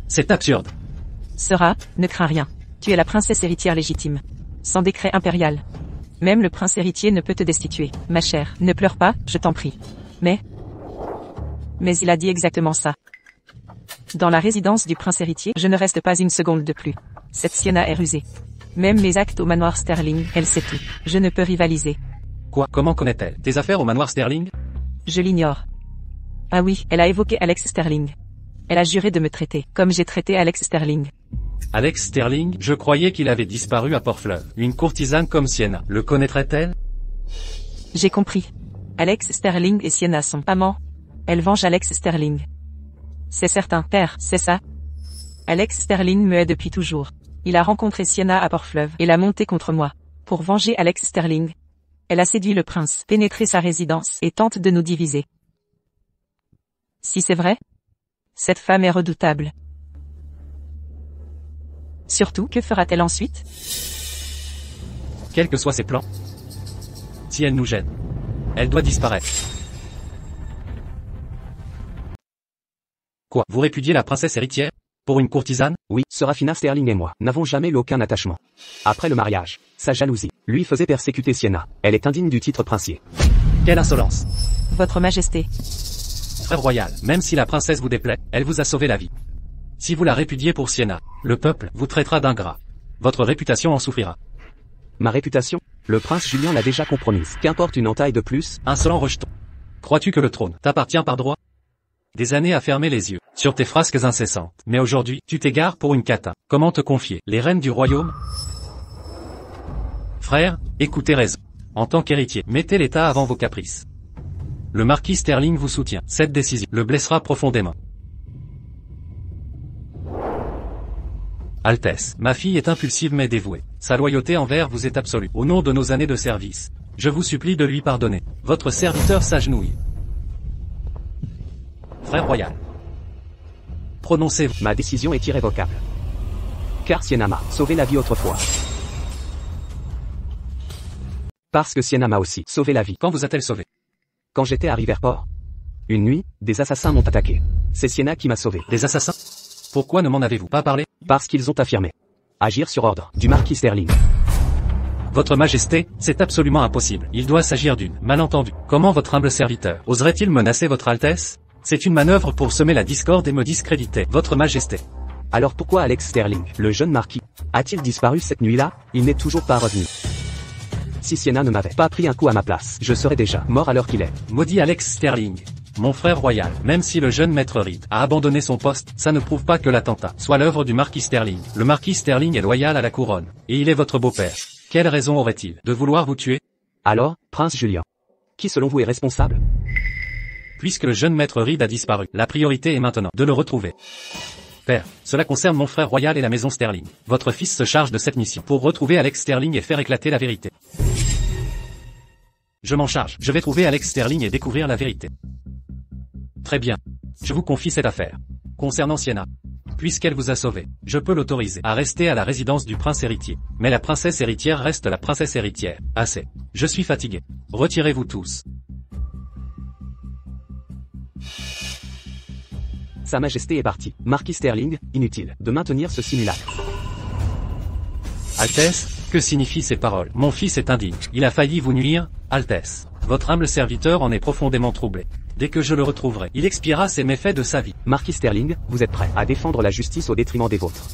C'est absurde. Sera, ne crains rien. Tu es la princesse héritière légitime. Sans décret impérial. Même le prince héritier ne peut te destituer. Ma chère, ne pleure pas, je t'en prie. Mais il a dit exactement ça. Dans la résidence du prince héritier, je ne reste pas une seconde de plus. Cette Sienna est rusée. Même mes actes au manoir Sterling, elle sait tout. Je ne peux rivaliser. Quoi? Comment connaît-elle tes affaires au manoir Sterling? Je l'ignore. Ah oui, elle a évoqué Alex Sterling. Elle a juré de me traiter, comme j'ai traité Alex Sterling. Alex Sterling, je croyais qu'il avait disparu à Port-Fleuve. Une courtisane comme Sienna, le connaîtrait-elle? J'ai compris. Alex Sterling et Sienna sont amants. Elle venge Alex Sterling. C'est certain, père, c'est ça. Alex Sterling me hait depuis toujours. Il a rencontré Sienna à Port-Fleuve et l'a montée contre moi. Pour venger Alex Sterling. Elle a séduit le prince, pénétré sa résidence et tente de nous diviser. Si c'est vrai, cette femme est redoutable. Surtout, que fera-t-elle ensuite? Quels que soient ses plans, si elle nous gêne, elle doit disparaître. Quoi? Vous répudiez la princesse héritière? Pour une courtisane? Oui, Serafina Sterling et moi n'avons jamais eu aucun attachement. Après le mariage, sa jalousie lui faisait persécuter Sienna. Elle est indigne du titre princier. Quelle insolence! Votre Majesté. Frère royal, même si la princesse vous déplaît, elle vous a sauvé la vie. Si vous la répudiez pour Sienna, le peuple vous traitera d'ingrat. Votre réputation en souffrira. Ma réputation? Le prince Julien l'a déjà compromise. Qu'importe une entaille de plus? Insolent rejeton. Crois-tu que le trône t'appartient par droit? Des années à fermer les yeux sur tes frasques incessantes. Mais aujourd'hui, tu t'égares pour une cata. Comment te confier les rênes du royaume? Frère, écoutez raison. En tant qu'héritier, mettez l'État avant vos caprices. Le marquis Sterling vous soutient. Cette décision le blessera profondément. Altesse, ma fille est impulsive mais dévouée. Sa loyauté envers vous est absolue. Au nom de nos années de service, je vous supplie de lui pardonner. Votre serviteur s'agenouille. Frère royal, prononcez-vous. Ma décision est irrévocable. Car Sienna m'a sauvé la vie autrefois. Parce que Sienna m'a aussi sauvé la vie. Quand vous a-t-elle sauvé? Quand j'étais à Riverport. Une nuit, des assassins m'ont attaqué. C'est Sienna qui m'a sauvé. Des assassins? Pourquoi ne m'en avez-vous pas parlé? Parce qu'ils ont affirmé agir sur ordre du marquis Sterling. Votre Majesté, c'est absolument impossible. Il doit s'agir d'une malentendu. Comment votre humble serviteur oserait-il menacer votre Altesse? C'est une manœuvre pour semer la discorde et me discréditer, Votre Majesté. Alors pourquoi Alex Sterling, le jeune marquis, a-t-il disparu cette nuit-là? Il n'est toujours pas revenu. Si Sienna ne m'avait pas pris un coup à ma place, je serais déjà mort à l'heure qu'il est. Maudit Alex Sterling. Mon frère royal, même si le jeune maître Reed a abandonné son poste, ça ne prouve pas que l'attentat soit l'œuvre du marquis Sterling. Le marquis Sterling est loyal à la couronne, et il est votre beau-père. Quelle raison aurait-il de vouloir vous tuer? Alors, prince Julien, qui selon vous est responsable? Puisque le jeune maître Reed a disparu, la priorité est maintenant de le retrouver. Père, cela concerne mon frère royal et la maison Sterling. Votre fils se charge de cette mission pour retrouver Alex Sterling et faire éclater la vérité. Je m'en charge. Je vais trouver Alex Sterling et découvrir la vérité. Très bien. Je vous confie cette affaire. Concernant Sienna, puisqu'elle vous a sauvé. Je peux l'autoriser à rester à la résidence du prince héritier. Mais la princesse héritière reste la princesse héritière. Assez. Je suis fatigué. Retirez-vous tous. Sa Majesté est partie. Marquis Sterling, inutile de maintenir ce simulacre. Altesse, que signifient ces paroles? Mon fils est indigne. Il a failli vous nuire, Altesse. Votre humble serviteur en est profondément troublé. Dès que je le retrouverai, il expiera ses méfaits de sa vie. Marquis Sterling, vous êtes prêt à défendre la justice au détriment des vôtres.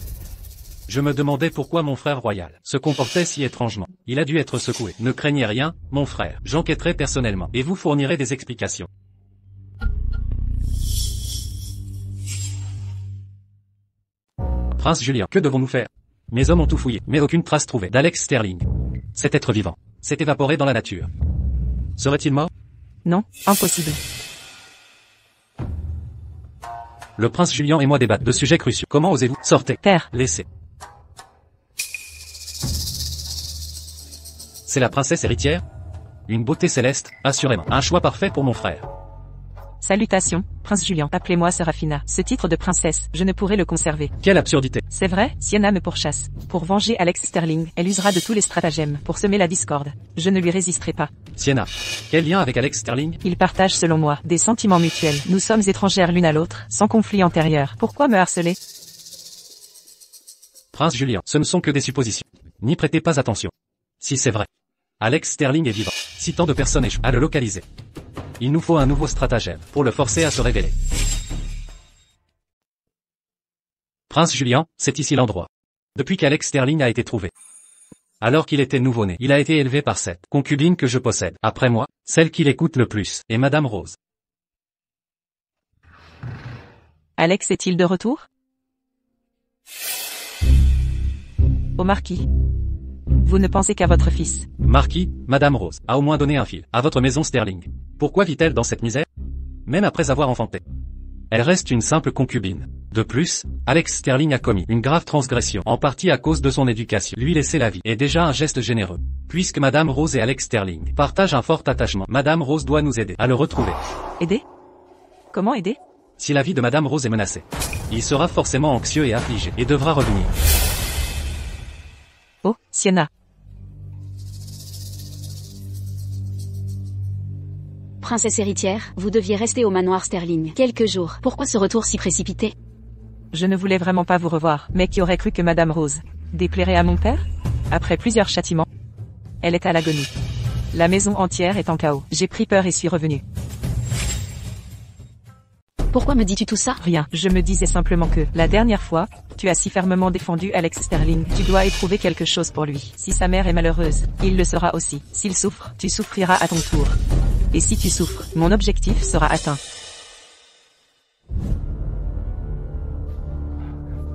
Je me demandais pourquoi mon frère royal se comportait si étrangement. Il a dû être secoué. Ne craignez rien, mon frère. J'enquêterai personnellement et vous fournirai des explications. Prince Julien, que devons-nous faire? Mes hommes ont tout fouillé, mais aucune trace trouvée d'Alex Sterling. Cet être vivant s'est évaporé dans la nature. Serait-il mort? Non, impossible. Le prince Julien et moi débattons de sujets cruciaux. Comment osez-vous? Sortez. Père. Laissez. C'est la princesse héritière? Une beauté céleste, assurément. Un choix parfait pour mon frère. Salutations, prince Julien. Appelez-moi Serafina. Ce titre de princesse, je ne pourrai le conserver. Quelle absurdité. C'est vrai, Sienna me pourchasse. Pour venger Alex Sterling, elle usera de tous les stratagèmes pour semer la discorde. Je ne lui résisterai pas. Sienna. Quel lien avec Alex Sterling? Il partage selon moi des sentiments mutuels. Nous sommes étrangères l'une à l'autre, sans conflit antérieur. Pourquoi me harceler? Prince Julien, ce ne sont que des suppositions. N'y prêtez pas attention. Si c'est vrai, Alex Sterling est vivant. Si tant de personnes échouent à le localiser, il nous faut un nouveau stratagème pour le forcer à se révéler. Prince Julien, c'est ici l'endroit. Depuis qu'Alex Sterling a été trouvé. Alors qu'il était nouveau-né, il a été élevé par cette concubine que je possède. Après moi, celle qui l'écoute le plus est Madame Rose. Alex est-il de retour? Au marquis. Vous ne pensez qu'à votre fils. Marquis, Madame Rose a au moins donné un fil à votre maison Sterling. Pourquoi vit-elle dans cette misère? Même après avoir enfanté. Elle reste une simple concubine. De plus, Alex Sterling a commis une grave transgression, en partie à cause de son éducation. Lui laisser la vie est déjà un geste généreux. Puisque Madame Rose et Alex Sterling partagent un fort attachement, Madame Rose doit nous aider à le retrouver. Aider? Comment aider? Si la vie de Madame Rose est menacée, il sera forcément anxieux et affligé, et devra revenir. Oh, Sienna. Princesse héritière, vous deviez rester au manoir Sterling quelques jours. Pourquoi ce retour si précipité? Je ne voulais vraiment pas vous revoir, mais qui aurait cru que Madame Rose déplairait à mon père? Après plusieurs châtiments, elle est à l'agonie. La maison entière est en chaos. J'ai pris peur et suis revenu. Pourquoi me dis-tu tout ça? Rien, je me disais simplement que, la dernière fois, tu as si fermement défendu Alex Sterling. Tu dois éprouver quelque chose pour lui. Si sa mère est malheureuse, il le sera aussi. S'il souffre, tu souffriras à ton tour. Et si tu souffres, mon objectif sera atteint.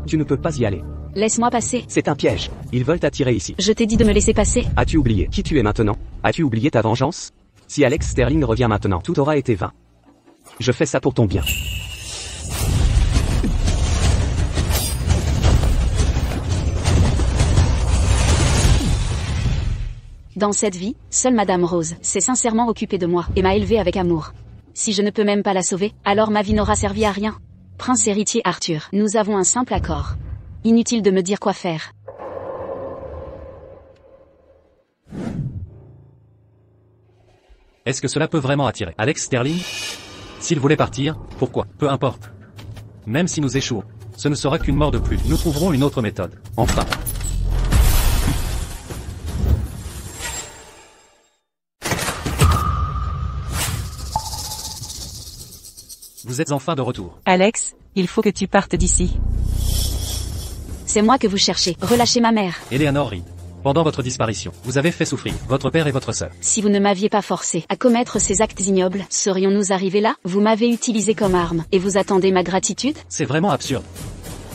Tu ne peux pas y aller. Laisse-moi passer. C'est un piège. Ils veulent t'attirer ici. Je t'ai dit de me laisser passer. As-tu oublié qui tu es maintenant? As-tu oublié ta vengeance? Si Alex Sterling revient maintenant, tout aura été vain. Je fais ça pour ton bien. Dans cette vie, seule Madame Rose s'est sincèrement occupée de moi et m'a élevée avec amour. Si je ne peux même pas la sauver, alors ma vie n'aura servi à rien. Prince héritier Arthur, nous avons un simple accord. Inutile de me dire quoi faire. Est-ce que cela peut vraiment attirer Alex Sterling? S'il voulait partir, pourquoi? Peu importe. Même si nous échouons, ce ne sera qu'une mort de plus. Nous trouverons une autre méthode. Enfin. Vous êtes enfin de retour. Alex, il faut que tu partes d'ici. C'est moi que vous cherchez. Relâchez ma mère. Eleanor Reed. Pendant votre disparition, vous avez fait souffrir votre père et votre sœur. Si vous ne m'aviez pas forcé à commettre ces actes ignobles, serions-nous arrivés là? Vous m'avez utilisé comme arme, et vous attendez ma gratitude? C'est vraiment absurde.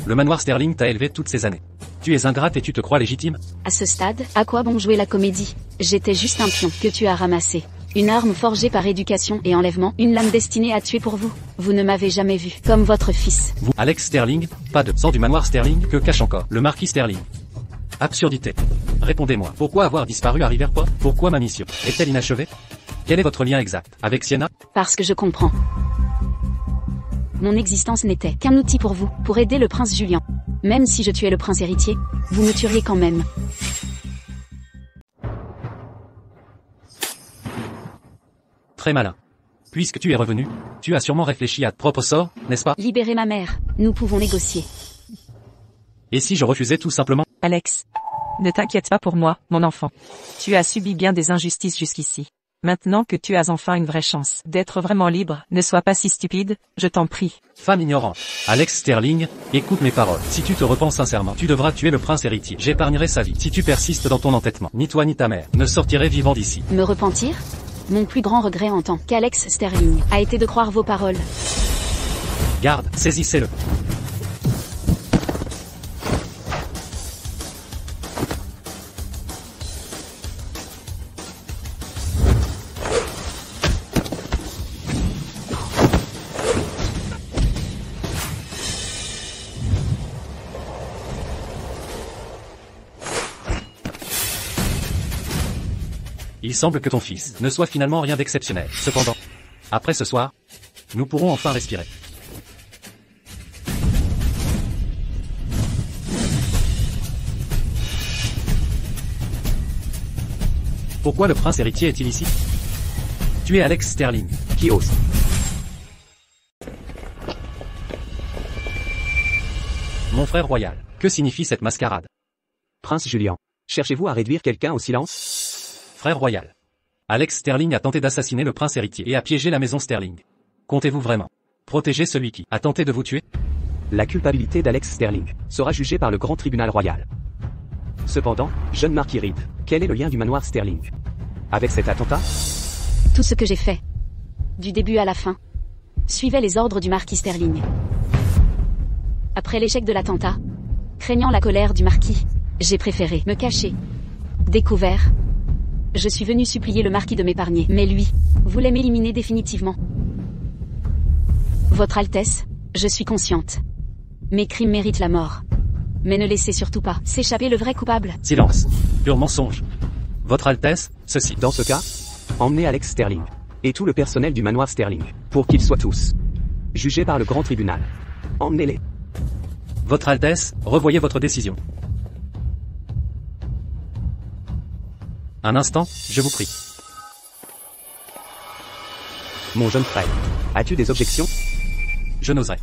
Le manoir Sterling t'a élevé toutes ces années. Tu es ingrate et tu te crois légitime? À ce stade, à quoi bon jouer la comédie? J'étais juste un pion que tu as ramassé. Une arme forgée par éducation et enlèvement, une lame destinée à tuer pour vous. Vous ne m'avez jamais vu, comme votre fils. Vous, Alex Sterling, pas de sang du manoir Sterling, que cache encore le marquis Sterling? Absurdité. Répondez-moi, pourquoi avoir disparu à Riverport? Pourquoi ma mission est-elle inachevée? Quel est votre lien exact avec Sienna? Parce que je comprends. Mon existence n'était qu'un outil pour vous, pour aider le prince Julien. Même si je tuais le prince héritier, vous me tueriez quand même. Très malin. Puisque tu es revenu, tu as sûrement réfléchi à de propre sort, n'est-ce pas? Libérez ma mère, nous pouvons négocier. Et si je refusais tout simplement? Alex. Ne t'inquiète pas pour moi, mon enfant. Tu as subi bien des injustices jusqu'ici. Maintenant que tu as enfin une vraie chance d'être vraiment libre, ne sois pas si stupide, je t'en prie. Femme ignorante. Alex Sterling, écoute mes paroles. Si tu te repens sincèrement, tu devras tuer le prince héritier. J'épargnerai sa vie. Si tu persistes dans ton entêtement, ni toi ni ta mère ne sortirez vivant d'ici. Me repentir? Mon plus grand regret en tant qu'Alex Sterling a été de croire vos paroles. Garde, saisissez-le. Il semble que ton fils ne soit finalement rien d'exceptionnel. Cependant, après ce soir, nous pourrons enfin respirer. Pourquoi le prince héritier est-il ici? Tu es Alex Sterling. Qui ose? Mon frère royal. Que signifie cette mascarade? Prince Julien. Cherchez-vous à réduire quelqu'un au silence? Frère royal. Alex Sterling a tenté d'assassiner le prince héritier et a piégé la maison Sterling. Comptez-vous vraiment protéger celui qui a tenté de vous tuer? La culpabilité d'Alex Sterling sera jugée par le grand tribunal royal. Cependant, jeune marquis Reed, quel est le lien du manoir Sterling avec cet attentat? Tout ce que j'ai fait, du début à la fin, suivait les ordres du marquis Sterling. Après l'échec de l'attentat, craignant la colère du marquis, j'ai préféré me cacher. Découvert, je suis venu supplier le marquis de m'épargner, mais lui voulait m'éliminer définitivement. Votre Altesse, je suis consciente. Mes crimes méritent la mort. Mais ne laissez surtout pas s'échapper le vrai coupable. Silence. Pur mensonge. Votre Altesse, ceci. Dans ce cas, emmenez Alex Sterling et tout le personnel du manoir Sterling, pour qu'ils soient tous jugés par le grand tribunal. Emmenez-les. Votre Altesse, revoyez votre décision. Un instant, je vous prie. Mon jeune frère, as-tu des objections? Je n'oserais.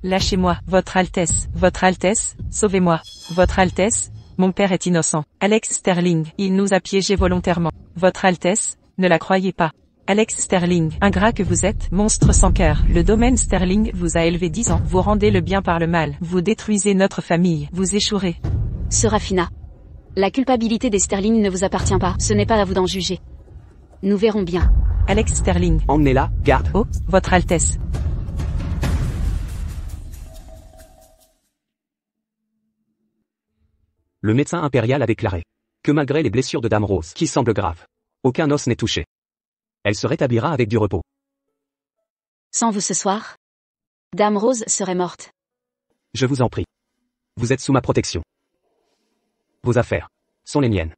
Lâchez-moi, Votre Altesse, sauvez-moi, Votre Altesse, mon père est innocent. Alex Sterling, il nous a piégés volontairement. Votre Altesse, ne la croyez pas. Alex Sterling, ingrat que vous êtes, monstre sans cœur. Le domaine Sterling vous a élevé 10 ans. Vous rendez le bien par le mal. Vous détruisez notre famille. Vous échouerez. Serafina, la culpabilité des Sterling ne vous appartient pas. Ce n'est pas à vous d'en juger. Nous verrons bien. Alex Sterling. Emmenez-la, garde. Oh, Votre Altesse. Le médecin impérial a déclaré que malgré les blessures de Dame Rose, qui semblent graves, aucun os n'est touché. Elle se rétablira avec du repos. Sans vous ce soir, Dame Rose serait morte. Je vous en prie. Vous êtes sous ma protection. Vos affaires sont les miennes.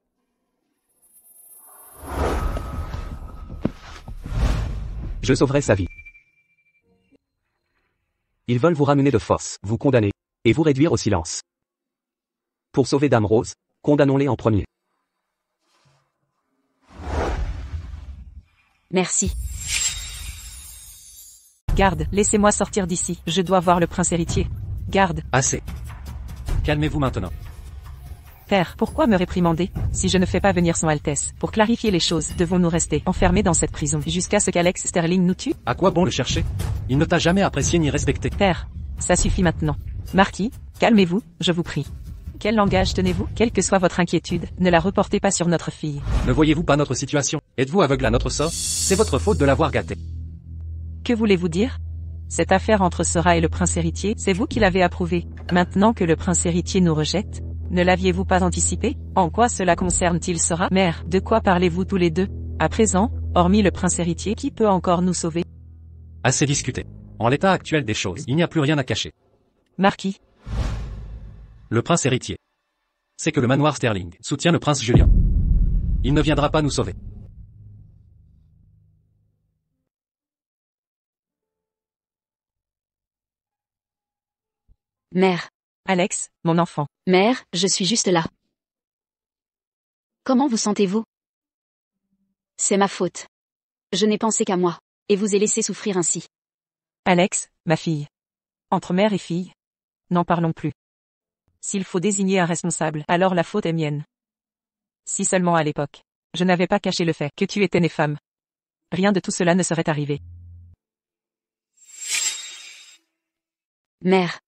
Je sauverai sa vie. Ils veulent vous ramener de force, vous condamner, et vous réduire au silence. Pour sauver Dame Rose, condamnons-les en premier. Merci. Garde, laissez-moi sortir d'ici. Je dois voir le prince héritier. Garde. Assez. Calmez-vous maintenant. Père, pourquoi me réprimander? Si je ne fais pas venir son Altesse, pour clarifier les choses, devons-nous rester enfermés dans cette prison, jusqu'à ce qu'Alex Sterling nous tue? À quoi bon le chercher? Il ne t'a jamais apprécié ni respecté. Père, ça suffit maintenant. Marquis, calmez-vous, je vous prie. Quel langage tenez-vous? Quelle que soit votre inquiétude, ne la reportez pas sur notre fille. Ne voyez-vous pas notre situation? Êtes-vous aveugle à notre sort? C'est votre faute de l'avoir gâtée. Que voulez-vous dire? Cette affaire entre Sora et le prince héritier, c'est vous qui l'avez approuvée. Maintenant que le prince héritier nous rejette, ne l'aviez-vous pas anticipé? En quoi cela concerne-t-il Sora? Mère, de quoi parlez-vous tous les deux? À présent, hormis le prince héritier, qui peut encore nous sauver? Assez discuté. En l'état actuel des choses, il n'y a plus rien à cacher. Marquis. Le prince héritier. c'est que le manoir Sterling soutient le prince Julien. Il ne viendra pas nous sauver. Mère. Alex, mon enfant. Mère, je suis juste là. Comment vous sentez-vous? C'est ma faute. Je n'ai pensé qu'à moi, et vous ai laissé souffrir ainsi. Alex, ma fille. Entre mère et fille, n'en parlons plus. S'il faut désigner un responsable, alors la faute est mienne. Si seulement à l'époque, je n'avais pas caché le fait que tu étais née femme. Rien de tout cela ne serait arrivé. Mère.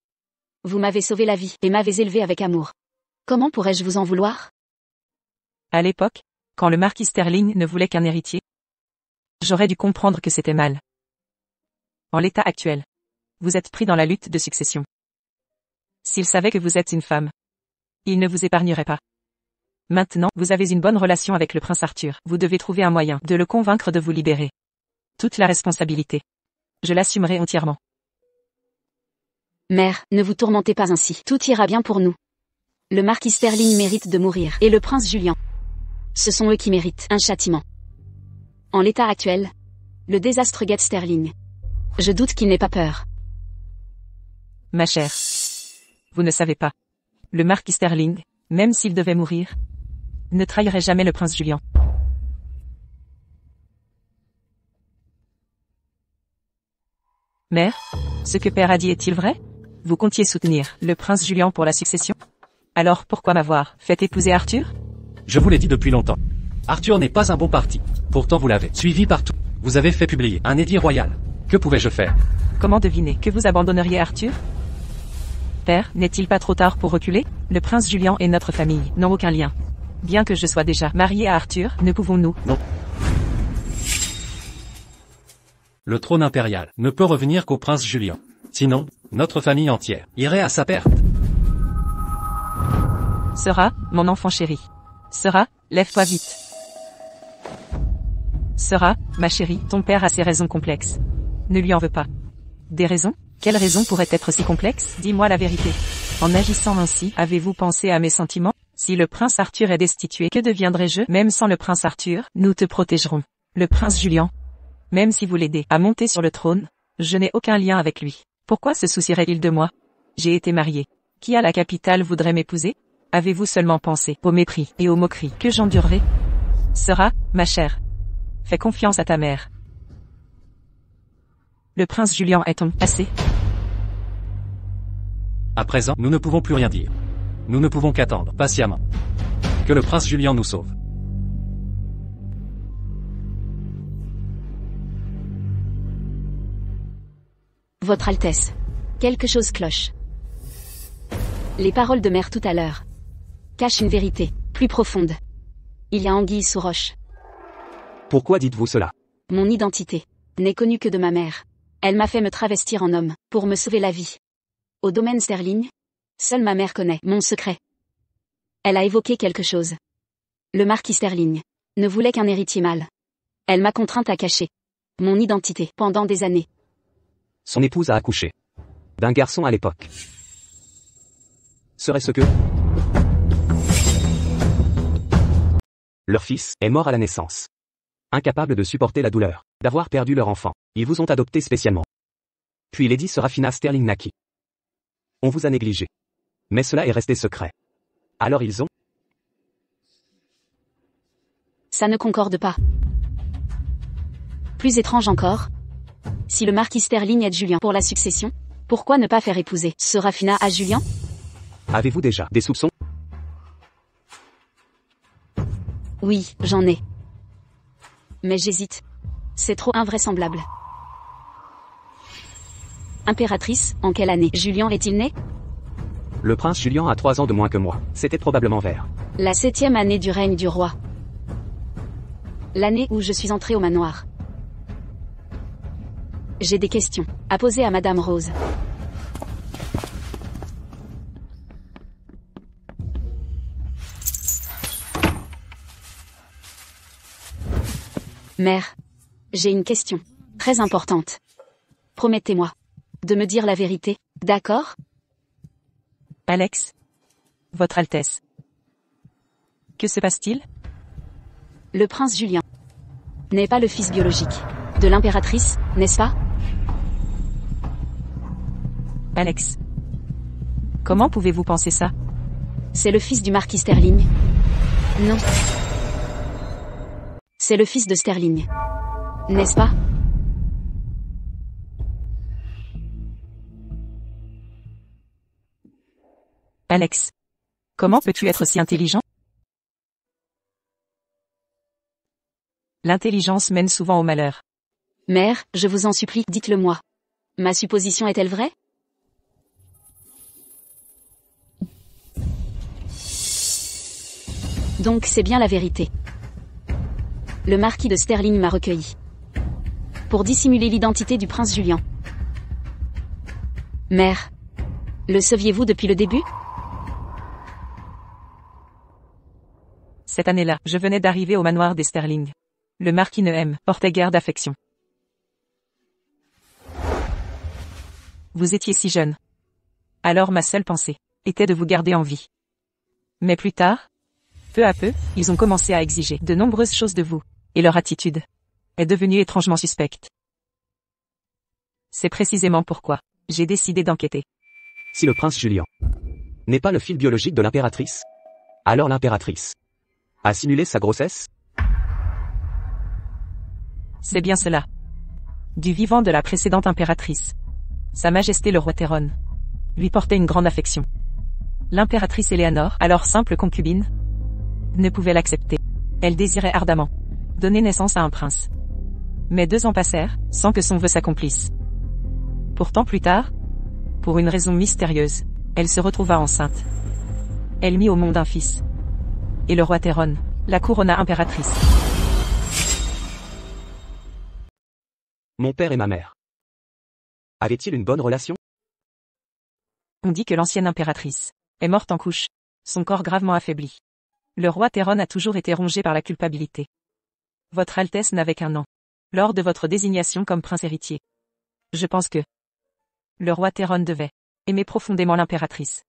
Vous m'avez sauvé la vie et m'avez élevé avec amour. Comment pourrais-je vous en vouloir? À l'époque, quand le marquis Sterling ne voulait qu'un héritier, j'aurais dû comprendre que c'était mal. En l'état actuel, vous êtes pris dans la lutte de succession. S'il savait que vous êtes une femme, il ne vous épargnerait pas. Maintenant, vous avez une bonne relation avec le prince Arthur. Vous devez trouver un moyen de le convaincre de vous libérer. Toute la responsabilité, je l'assumerai entièrement. Mère, ne vous tourmentez pas ainsi. Tout ira bien pour nous. Le marquis Sterling mérite de mourir, et le prince Julien. Ce sont eux qui méritent un châtiment. En l'état actuel, le désastre guette Sterling. Je doute qu'il n'ait pas peur. Ma chère, vous ne savez pas. Le marquis Sterling, même s'il devait mourir, ne trahirait jamais le prince Julien. Mère, ce que père a dit est-il vrai? Vous comptiez soutenir le prince Julien pour la succession? Alors pourquoi m'avoir fait épouser Arthur? Je vous l'ai dit depuis longtemps. Arthur n'est pas un bon parti. Pourtant vous l'avez suivi partout. Vous avez fait publier un édit royal. Que pouvais-je faire? Comment deviner que vous abandonneriez Arthur? Père, n'est-il pas trop tard pour reculer? Le prince Julien et notre famille n'ont aucun lien. Bien que je sois déjà mariée à Arthur, ne pouvons-nous? Non. Le trône impérial ne peut revenir qu'au prince Julien. Sinon, notre famille entière irait à sa perte. Sera, mon enfant chéri. Sera, lève-toi vite. Sera, ma chérie, ton père a ses raisons complexes. Ne lui en veux pas. Des raisons? Quelles raisons pourraient être si complexes? Dis-moi la vérité. En agissant ainsi, avez-vous pensé à mes sentiments? Si le prince Arthur est destitué, que deviendrai-je? Même sans le prince Arthur, nous te protégerons. Le prince Julien, même si vous l'aidez à monter sur le trône, je n'ai aucun lien avec lui. Pourquoi se soucierait-il de moi? J'ai été mariée. Qui à la capitale voudrait m'épouser? Avez-vous seulement pensé au mépris et aux moqueries que j'endurerai? Sera, ma chère. Fais confiance à ta mère. Le prince Julien est-on assez? À présent, nous ne pouvons plus rien dire. Nous ne pouvons qu'attendre, patiemment, que le prince Julien nous sauve. Votre Altesse. Quelque chose cloche. Les paroles de mère tout à l'heure cachent une vérité plus profonde. Il y a anguille sous roche. Pourquoi dites-vous cela? Mon identité n'est connue que de ma mère. Elle m'a fait me travestir en homme pour me sauver la vie. Au domaine Sterling, seule ma mère connaît mon secret. Elle a évoqué quelque chose. Le marquis Sterling ne voulait qu'un héritier mâle. Elle m'a contrainte à cacher mon identité pendant des années. Son épouse a accouché d'un garçon à l'époque. Serait-ce que leur fils est mort à la naissance. Incapable de supporter la douleur d'avoir perdu leur enfant, ils vous ont adopté spécialement. Puis Lady Serafina Sterling naquit. On vous a négligé. Mais cela est resté secret. Alors ils ont... Ça ne concorde pas. Plus étrange encore, si le marquis Sterling aide Julien pour la succession, pourquoi ne pas faire épouser Serafina à Julien? Avez-vous déjà des soupçons? Oui, j'en ai. Mais j'hésite. C'est trop invraisemblable. Impératrice, en quelle année Julien est-il né? Le prince Julien a 3 ans de moins que moi. C'était probablement vers La 7e année du règne du roi. L'année où je suis entrée au manoir. J'ai des questions à poser à Madame Rose. Mère, j'ai une question très importante. Promettez-moi de me dire la vérité, d'accord? Alex, Votre Altesse, Que se passe-t-il? Le prince Julien n'est pas le fils biologique de l'impératrice, n'est-ce pas? Alex. Comment pouvez-vous penser ça? C'est le fils du marquis Sterling. Non. C'est le fils de Sterling. N'est-ce pas? Alex. Comment peux-tu être si intelligent? L'intelligence mène souvent au malheur. Mère, je vous en supplie, dites-le-moi. Ma supposition est-elle vraie? Donc c'est bien la vérité. Le marquis de Sterling m'a recueilli. Pour dissimuler l'identité du prince Julien. Mère. Le saviez-vous depuis le début? Cette année-là, je venais d'arriver au manoir des Sterling. Le marquis Nehem portait guère d'affection. Vous étiez si jeune. Alors ma seule pensée était de vous garder en vie. Mais plus tard, peu à peu, ils ont commencé à exiger de nombreuses choses de vous, et leur attitude est devenue étrangement suspecte. C'est précisément pourquoi j'ai décidé d'enquêter. Si le prince Julien n'est pas le fils biologique de l'impératrice, alors l'impératrice a simulé sa grossesse? C'est bien cela. Du vivant de la précédente impératrice, Sa Majesté le roi Théron lui portait une grande affection. L'impératrice Éléanore, alors simple concubine, ne pouvait l'accepter. Elle désirait ardemment donner naissance à un prince. Mais 2 ans passèrent, sans que son vœu s'accomplisse. Pourtant plus tard, pour une raison mystérieuse, elle se retrouva enceinte. Elle mit au monde un fils. Et le roi Théron la couronna impératrice. Mon père et ma mère avaient-ils une bonne relation? On dit que l'ancienne impératrice est morte en couches, son corps gravement affaibli. Le roi Théron a toujours été rongé par la culpabilité. Votre Altesse n'avait qu'1 an lors de votre désignation comme prince héritier. Je pense que le roi Théron devait aimer profondément l'impératrice.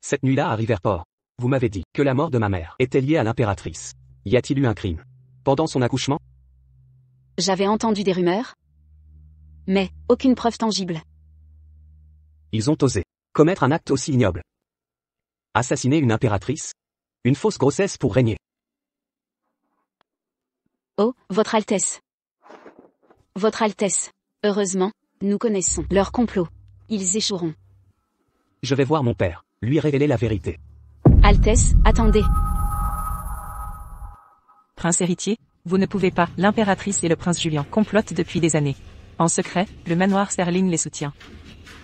Cette nuit-là à Riverport, vous m'avez dit que la mort de ma mère était liée à l'impératrice. Y a-t-il eu un crime pendant son accouchement? J'avais entendu des rumeurs, mais aucune preuve tangible. Ils ont osé commettre un acte aussi ignoble. Assassiner une impératrice? Une fausse grossesse pour régner? Oh, Votre Altesse. Votre Altesse. Heureusement, nous connaissons leur complot. Ils échoueront. Je vais voir mon père, lui révéler la vérité. Altesse, attendez. Prince héritier, vous ne pouvez pas. L'impératrice et le prince Julien complotent depuis des années. En secret, le manoir Sterling les soutient.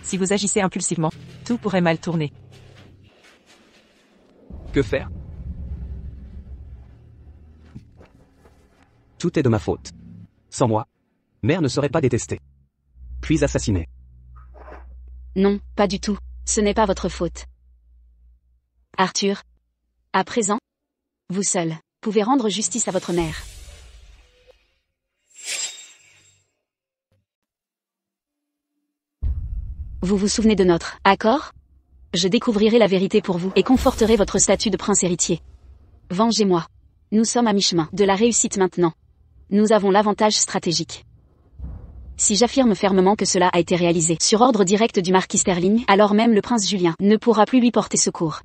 Si vous agissez impulsivement, tout pourrait mal tourner. Que faire? Tout est de ma faute. Sans moi, mère ne serait pas détestée. Puis assassinée. Non, pas du tout. Ce n'est pas votre faute. Arthur. À présent, vous seul pouvez rendre justice à votre mère. Vous vous souvenez de notre accord? Je découvrirai la vérité pour vous et conforterai votre statut de prince héritier. Vengez-moi. Nous sommes à mi-chemin de la réussite maintenant. Nous avons l'avantage stratégique. Si j'affirme fermement que cela a été réalisé sur ordre direct du marquis Sterling, alors même le prince Julien ne pourra plus lui porter secours.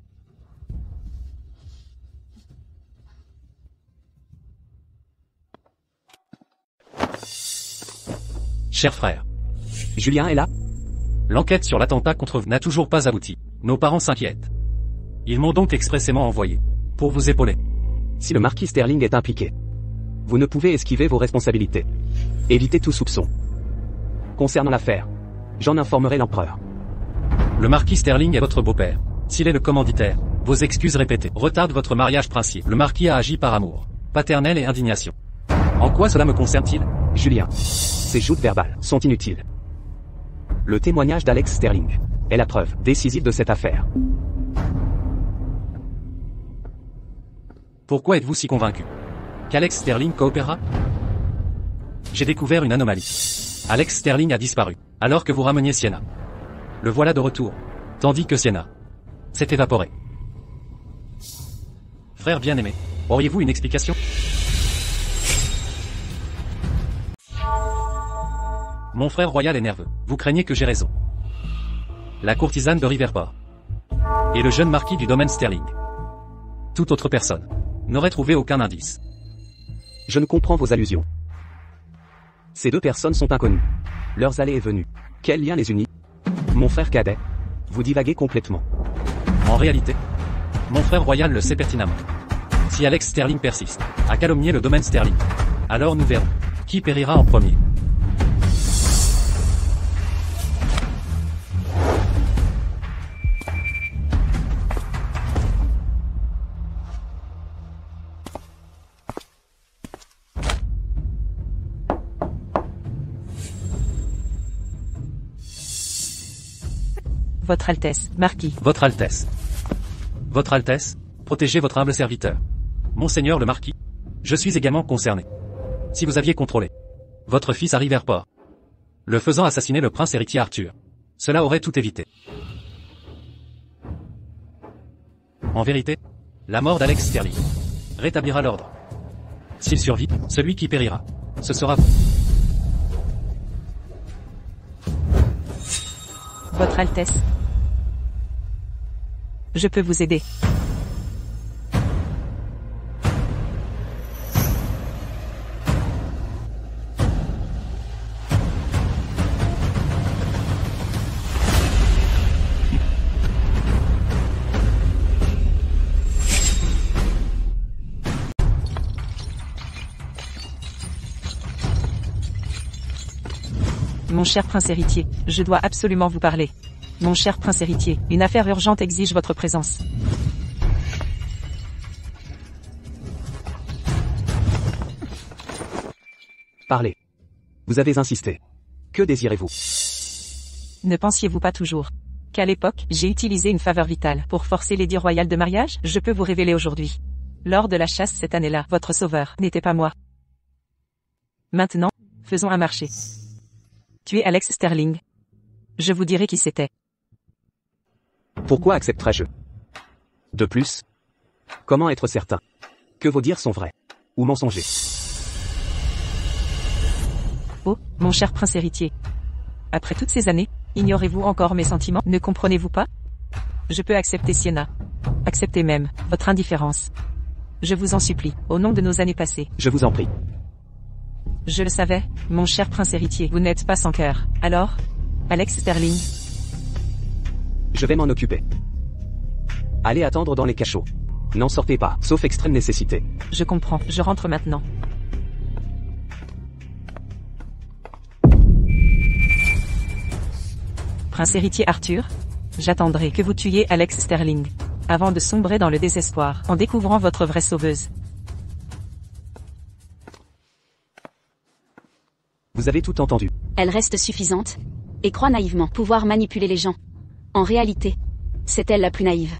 Cher frère, Julien est là? l'enquête sur l'attentat contre vous n'a toujours pas abouti. Nos parents s'inquiètent. Ils m'ont donc expressément envoyé pour vous épauler. Si le marquis Sterling est impliqué, vous ne pouvez esquiver vos responsabilités. Évitez tout soupçon. Concernant l'affaire, j'en informerai l'empereur. Le marquis Sterling est votre beau-père. S'il est le commanditaire, vos excuses répétées retardent votre mariage princier. Le marquis a agi par amour paternel et indignation. En quoi cela me concerne-t-il? Julien, ces joutes verbales sont inutiles. Le témoignage d'Alex Sterling est la preuve décisive de cette affaire. Pourquoi êtes-vous si convaincu qu'Alex Sterling coopérera? J'ai découvert une anomalie. Alex Sterling a disparu, alors que vous rameniez Sienna. Le voilà de retour, tandis que Sienna s'est évaporée. Frère bien-aimé, auriez-vous une explication? Mon frère royal est nerveux. Vous craignez que j'ai raison. La courtisane de Riverport. Et le jeune marquis du domaine Sterling. Toute autre personne n'aurait trouvé aucun indice. Je ne comprends vos allusions. Ces deux personnes sont inconnues. Leurs allées et venues. Quel lien les unit? Mon frère cadet. Vous divaguez complètement. En réalité, mon frère royal le sait pertinemment. Si Alex Sterling persiste à calomnier le domaine Sterling, alors nous verrons qui périra en premier. Votre Altesse, Marquis. Votre Altesse. Votre Altesse, protégez votre humble serviteur. Monseigneur le Marquis, je suis également concerné. Si vous aviez contrôlé votre fils à Riverport, le faisant assassiner le prince héritier Arthur, cela aurait tout évité. En vérité, la mort d'Alex Sterling rétablira l'ordre. S'il survit, celui qui périra, ce sera vous. Votre Altesse. Je peux vous aider. Mon cher prince héritier, je dois absolument vous parler. Mon cher prince héritier, une affaire urgente exige votre présence. Parlez. Vous avez insisté. Que désirez-vous? Ne pensiez-vous pas toujours qu'à l'époque, j'ai utilisé une faveur vitale pour forcer l'édit royal de mariage? Je peux vous révéler aujourd'hui. Lors de la chasse cette année-là, votre sauveur n'était pas moi. Maintenant, faisons un marché. Tuez Alex Sterling. Je vous dirai qui c'était. Pourquoi accepterais-je? De plus, comment être certain que vos dires sont vrais ou mensongers? Oh, mon cher prince héritier. Après toutes ces années, ignorez-vous encore mes sentiments? Ne comprenez-vous pas? Je peux accepter Sienna. Acceptez même votre indifférence. Je vous en supplie, au nom de nos années passées. Je vous en prie. Je le savais, mon cher prince héritier, vous n'êtes pas sans cœur. Alors, Alex Sterling? Je vais m'en occuper. Allez attendre dans les cachots. N'en sortez pas, sauf extrême nécessité. Je comprends, je rentre maintenant. Prince héritier Arthur, j'attendrai que vous tuiez Alex Sterling, avant de sombrer dans le désespoir en découvrant votre vraie sauveuse. Vous avez tout entendu. Elle reste suffisante et croit naïvement pouvoir manipuler les gens. En réalité, c'est elle la plus naïve.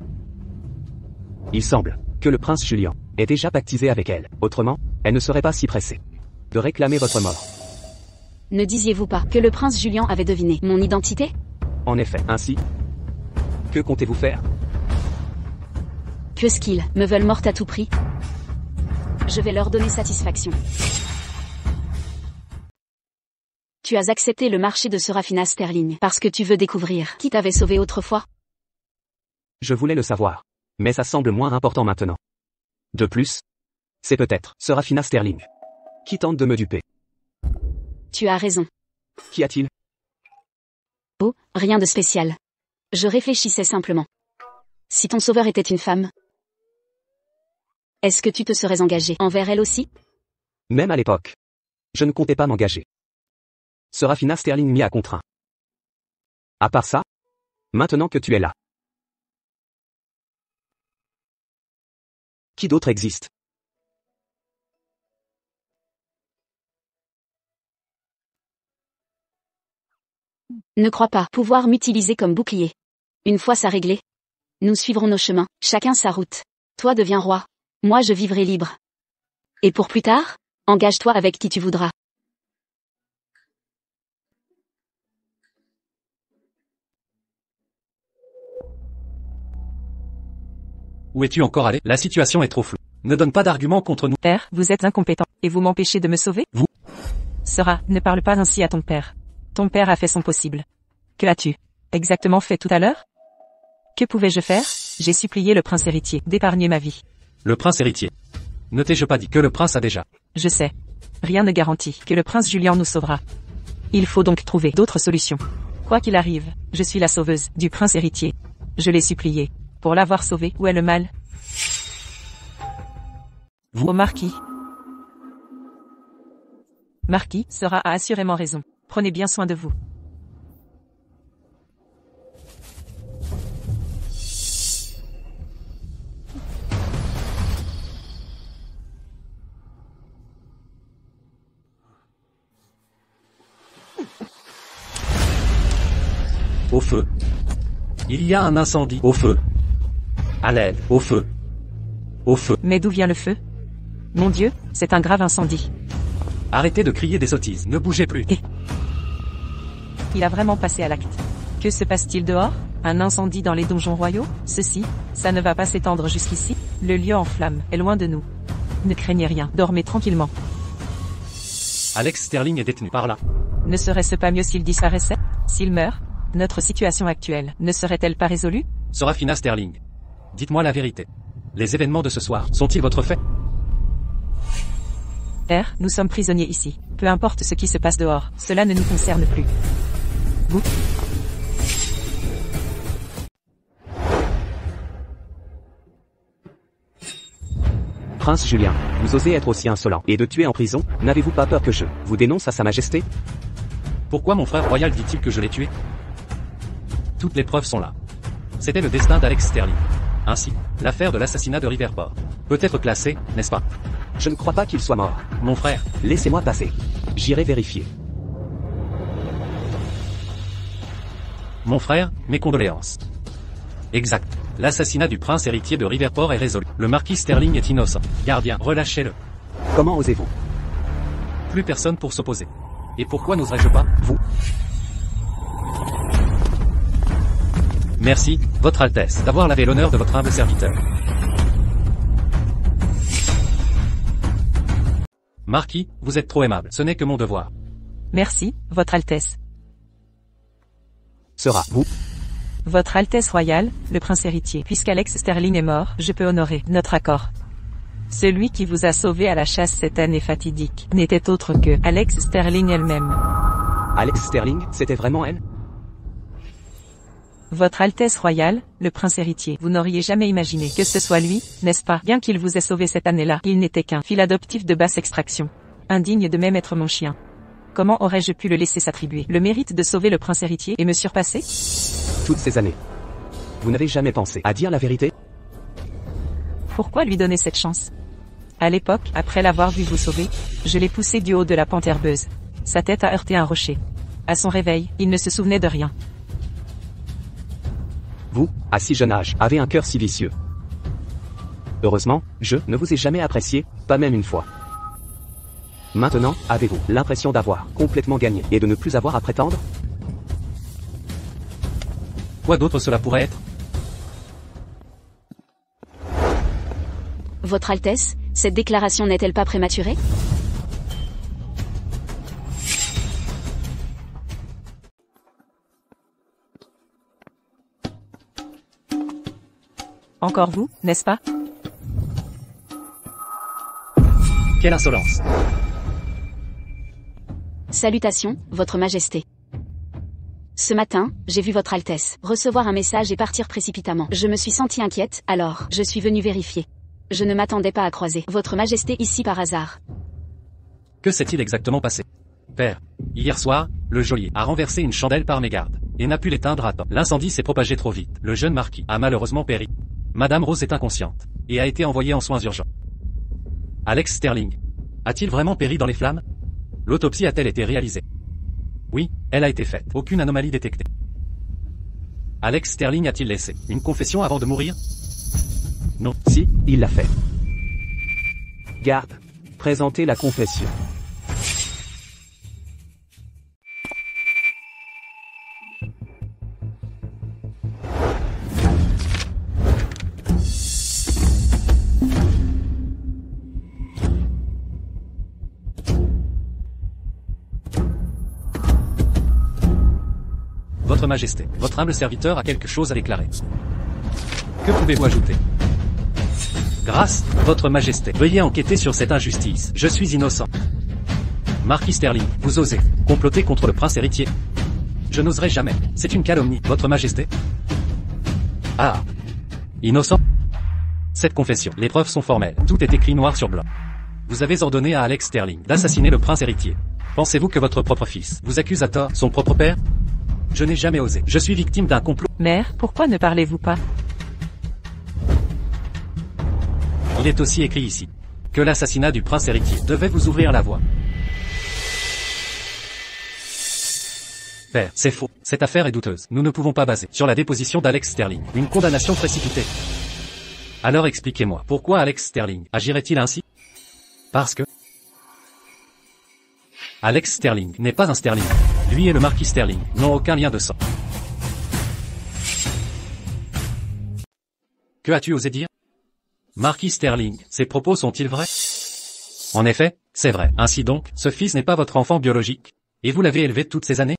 Il semble que le prince Julien ait déjà pactisé avec elle. Autrement, elle ne serait pas si pressée de réclamer votre mort. Ne disiez-vous pas que le prince Julien avait deviné mon identité? En effet, ainsi, que comptez-vous faire? Que ce qu'ils me veulent morte à tout prix, je vais leur donner satisfaction. Tu as accepté le marché de Serafina Sterling parce que tu veux découvrir qui t'avait sauvé autrefois. Je voulais le savoir, mais ça semble moins important maintenant. De plus, c'est peut-être Serafina Sterling qui tente de me duper. Tu as raison. Qu'y a-t-il? Oh, rien de spécial. Je réfléchissais simplement. Si ton sauveur était une femme, est-ce que tu te serais engagé envers elle aussi? Même à l'époque, je ne comptais pas m'engager. Serafina Sterling m'y a contraint. À part ça, maintenant que tu es là, qui d'autre existe? Ne crois pas pouvoir m'utiliser comme bouclier. Une fois ça réglé, nous suivrons nos chemins, chacun sa route. Toi deviens roi, moi je vivrai libre. Et pour plus tard, engage-toi avec qui tu voudras. Où es-tu encore allé? La situation est trop floue. Ne donne pas d'arguments contre nous. Père, vous êtes incompétent, et vous m'empêchez de me sauver? Vous? Sora, ne parle pas ainsi à ton père. Ton père a fait son possible. Que as-tu exactement fait tout à l'heure? Que pouvais-je faire? J'ai supplié le prince héritier d'épargner ma vie. Le prince héritier. Ne t'ai-je pas dit que le prince a déjà? Je sais. Rien ne garantit que le prince Julien nous sauvera. Il faut donc trouver d'autres solutions. Quoi qu'il arrive, je suis la sauveuse du prince héritier. Je l'ai supplié. Pour l'avoir sauvé, où est le mal? Vous? Au marquis. Marquis, Sora a assurément raison. Prenez bien soin de vous. Au feu. Il y a un incendie. Au feu. À l'aide. Au feu. Au feu. Mais d'où vient le feu? Mon Dieu, c'est un grave incendie. Arrêtez de crier des sottises. Ne bougez plus. Il a vraiment passé à l'acte. Que se passe-t-il dehors? Un incendie dans les donjons royaux? Ceci, ça ne va pas s'étendre jusqu'ici. Le lieu en flammes est loin de nous. Ne craignez rien, dormez tranquillement. Alex Sterling est détenu par là. Ne serait-ce pas mieux s'il disparaissait? S'il meurt, notre situation actuelle ne serait-elle pas résolue? Sorafina Sterling. Dites-moi la vérité. Les événements de ce soir sont-ils votre fait? Père, nous sommes prisonniers ici. Peu importe ce qui se passe dehors, cela ne nous concerne plus. Vous? Prince Julien, vous osez être aussi insolent et de tuer en prison? N'avez-vous pas peur que je vous dénonce à sa majesté? Pourquoi mon frère royal dit-il que je l'ai tué? Toutes les preuves sont là. C'était le destin d'Alex Sterling. Ainsi, l'affaire de l'assassinat de Riverport peut être classée, n'est-ce pas? Je ne crois pas qu'il soit mort. Mon frère. Laissez-moi passer. J'irai vérifier. Mon frère, mes condoléances. Exact. L'assassinat du prince héritier de Riverport est résolu. Le marquis Sterling est innocent. Gardien, relâchez-le. Comment osez-vous? Plus personne pour s'opposer. Et pourquoi n'oserais-je pas? Vous? Merci, Votre Altesse, d'avoir lavé l'honneur de votre humble serviteur. Marquis, vous êtes trop aimable. Ce n'est que mon devoir. Merci, Votre Altesse. Sera, vous? Votre Altesse royale, le prince héritier. Puisqu'Alex Sterling est mort, je peux honorer notre accord. Celui qui vous a sauvé à la chasse cette année fatidique n'était autre que Alex Sterling elle-même. Alex Sterling, c'était vraiment elle? Votre Altesse royale, le prince héritier, vous n'auriez jamais imaginé que ce soit lui, n'est-ce pas? Bien qu'il vous ait sauvé cette année-là, il n'était qu'un fils adoptif de basse extraction. Indigne de même être mon chien. Comment aurais-je pu le laisser s'attribuer le mérite de sauver le prince héritier et me surpasser? Toutes ces années. Vous n'avez jamais pensé à dire la vérité? Pourquoi lui donner cette chance? À l'époque, après l'avoir vu vous sauver, je l'ai poussé du haut de la pente herbeuse. Sa tête a heurté un rocher. À son réveil, il ne se souvenait de rien. Vous, à si jeune âge, avez un cœur si vicieux. Heureusement, je ne vous ai jamais apprécié, pas même une fois. Maintenant, avez-vous l'impression d'avoir complètement gagné et de ne plus avoir à prétendre? Quoi d'autre cela pourrait être? Votre Altesse, cette déclaration n'est-elle pas prématurée? Encore vous, n'est-ce pas? Quelle insolence! Salutations, Votre Majesté. Ce matin, j'ai vu Votre Altesse recevoir un message et partir précipitamment. Je me suis sentie inquiète, alors je suis venue vérifier. Je ne m'attendais pas à croiser Votre Majesté ici par hasard. Que s'est-il exactement passé? Père, hier soir, le geôlier a renversé une chandelle par mégarde, et n'a pu l'éteindre à temps. L'incendie s'est propagé trop vite. Le jeune marquis a malheureusement péri. Madame Rose est inconsciente, et a été envoyée en soins urgents. Alex Sterling. A-t-il vraiment péri dans les flammes? L'autopsie a-t-elle été réalisée? Oui, elle a été faite. Aucune anomalie détectée. Alex Sterling a-t-il laissé une confession avant de mourir? Non. Si, il l'a fait. Garde. Présentez la confession. Votre Majesté, votre humble serviteur a quelque chose à déclarer. Que pouvez-vous ajouter? Grâce, Votre Majesté, veuillez enquêter sur cette injustice. Je suis innocent. Marquis Sterling, vous osez comploter contre le prince héritier? Je n'oserais jamais. C'est une calomnie, Votre Majesté. Ah. Innocent? Cette confession, les preuves sont formelles. Tout est écrit noir sur blanc. Vous avez ordonné à Alex Sterling d'assassiner le prince héritier. Pensez-vous que votre propre fils vous accuse à tort, son propre père? Je n'ai jamais osé. Je suis victime d'un complot. Mère, pourquoi ne parlez-vous pas? Il est aussi écrit ici que l'assassinat du prince héritier devait vous ouvrir la voie. Père, c'est faux. Cette affaire est douteuse. Nous ne pouvons pas baser sur la déposition d'Alex Sterling une condamnation précipitée. Alors expliquez-moi, pourquoi Alex Sterling agirait-il ainsi? Parce que Alex Sterling n'est pas un Sterling. Lui et le marquis Sterling n'ont aucun lien de sang. Que as-tu osé dire? Marquis Sterling, ces propos sont-ils vrais? En effet, c'est vrai. Ainsi donc, ce fils n'est pas votre enfant biologique, et vous l'avez élevé toutes ces années?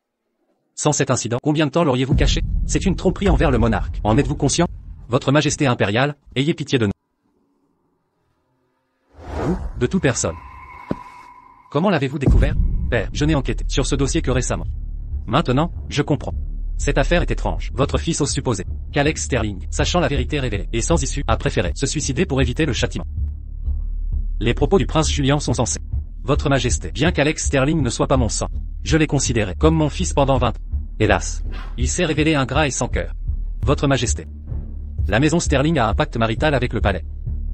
Sans cet incident, combien de temps l'auriez-vous caché? C'est une tromperie envers le monarque. En êtes-vous conscient? Votre Majesté impériale, ayez pitié de nous. Vous, de toute personne. Comment l'avez-vous découvert? Père, je n'ai enquêté sur ce dossier que récemment. Maintenant, je comprends. Cette affaire est étrange. Votre fils ose supposer qu'Alex Sterling, sachant la vérité révélée et sans issue, a préféré se suicider pour éviter le châtiment. Les propos du prince Julian sont censés. Votre Majesté, bien qu'Alex Sterling ne soit pas mon sang, je l'ai considéré comme mon fils pendant 20 ans. Hélas, il s'est révélé ingrat et sans cœur. Votre Majesté, la maison Sterling a un pacte marital avec le palais.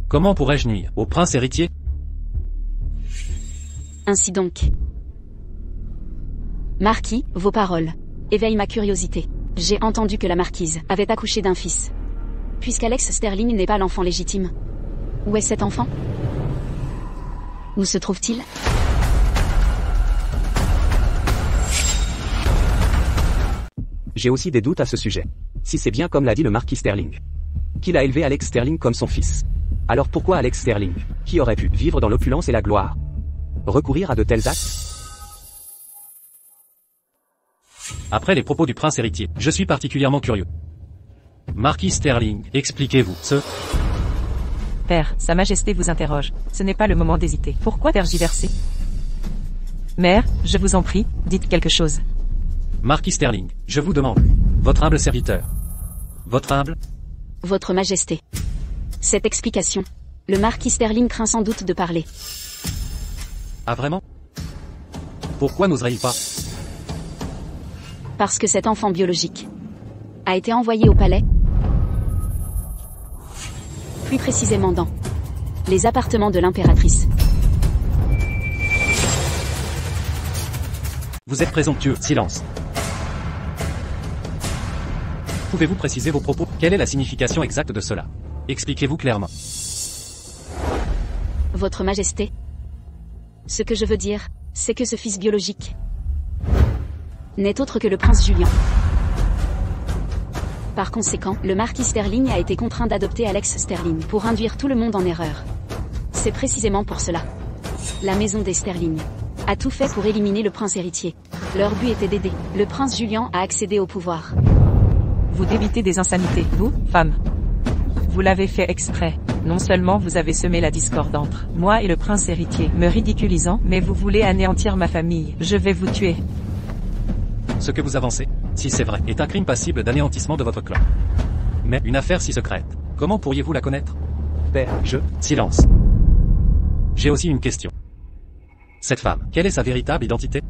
Comment pourrais-je nuire au prince héritier? Ainsi donc. Marquis, vos paroles éveillent ma curiosité. J'ai entendu que la marquise avait accouché d'un fils. Puisqu'Alex Sterling n'est pas l'enfant légitime. Où est cet enfant? Où se trouve-t-il? J'ai aussi des doutes à ce sujet. Si c'est bien comme l'a dit le marquis Sterling, qu'il a élevé Alex Sterling comme son fils, alors pourquoi Alex Sterling, qui aurait pu vivre dans l'opulence et la gloire, recourir à de tels actes? Après les propos du prince héritier, je suis particulièrement curieux. Marquis Sterling, expliquez-vous, Père, Sa Majesté vous interroge. Ce n'est pas le moment d'hésiter. Pourquoi tergiverser? Mère, je vous en prie, dites quelque chose. Marquis Sterling, je vous demande. Votre humble serviteur. Votre humble? Votre Majesté. Cette explication. Le marquis Sterling craint sans doute de parler. Ah vraiment? Pourquoi n'oserait-il pas? Parce que cet enfant biologique a été envoyé au palais. Plus précisément dans les appartements de l'impératrice. Vous êtes présomptueux, silence. Pouvez-vous préciser vos propos? Quelle est la signification exacte de cela? Expliquez-vous clairement. Votre Majesté. Ce que je veux dire, c'est que ce fils biologique n'est autre que le prince Julian. Par conséquent, le marquis Sterling a été contraint d'adopter Alex Sterling pour induire tout le monde en erreur. C'est précisément pour cela. La maison des Sterling a tout fait pour éliminer le prince héritier. Leur but était d'aider le prince Julian à accéder au pouvoir. Vous débitez des insanités, vous, femme. Vous l'avez fait exprès. Non seulement vous avez semé la discorde entre moi et le prince héritier, me ridiculisant, mais vous voulez anéantir ma famille. Je vais vous tuer. Ce que vous avancez, si c'est vrai, est un crime passible d'anéantissement de votre clan. Mais une affaire si secrète, comment pourriez-vous la connaître? Père, Silence. J'ai aussi une question. Cette femme, quelle est sa véritable identité?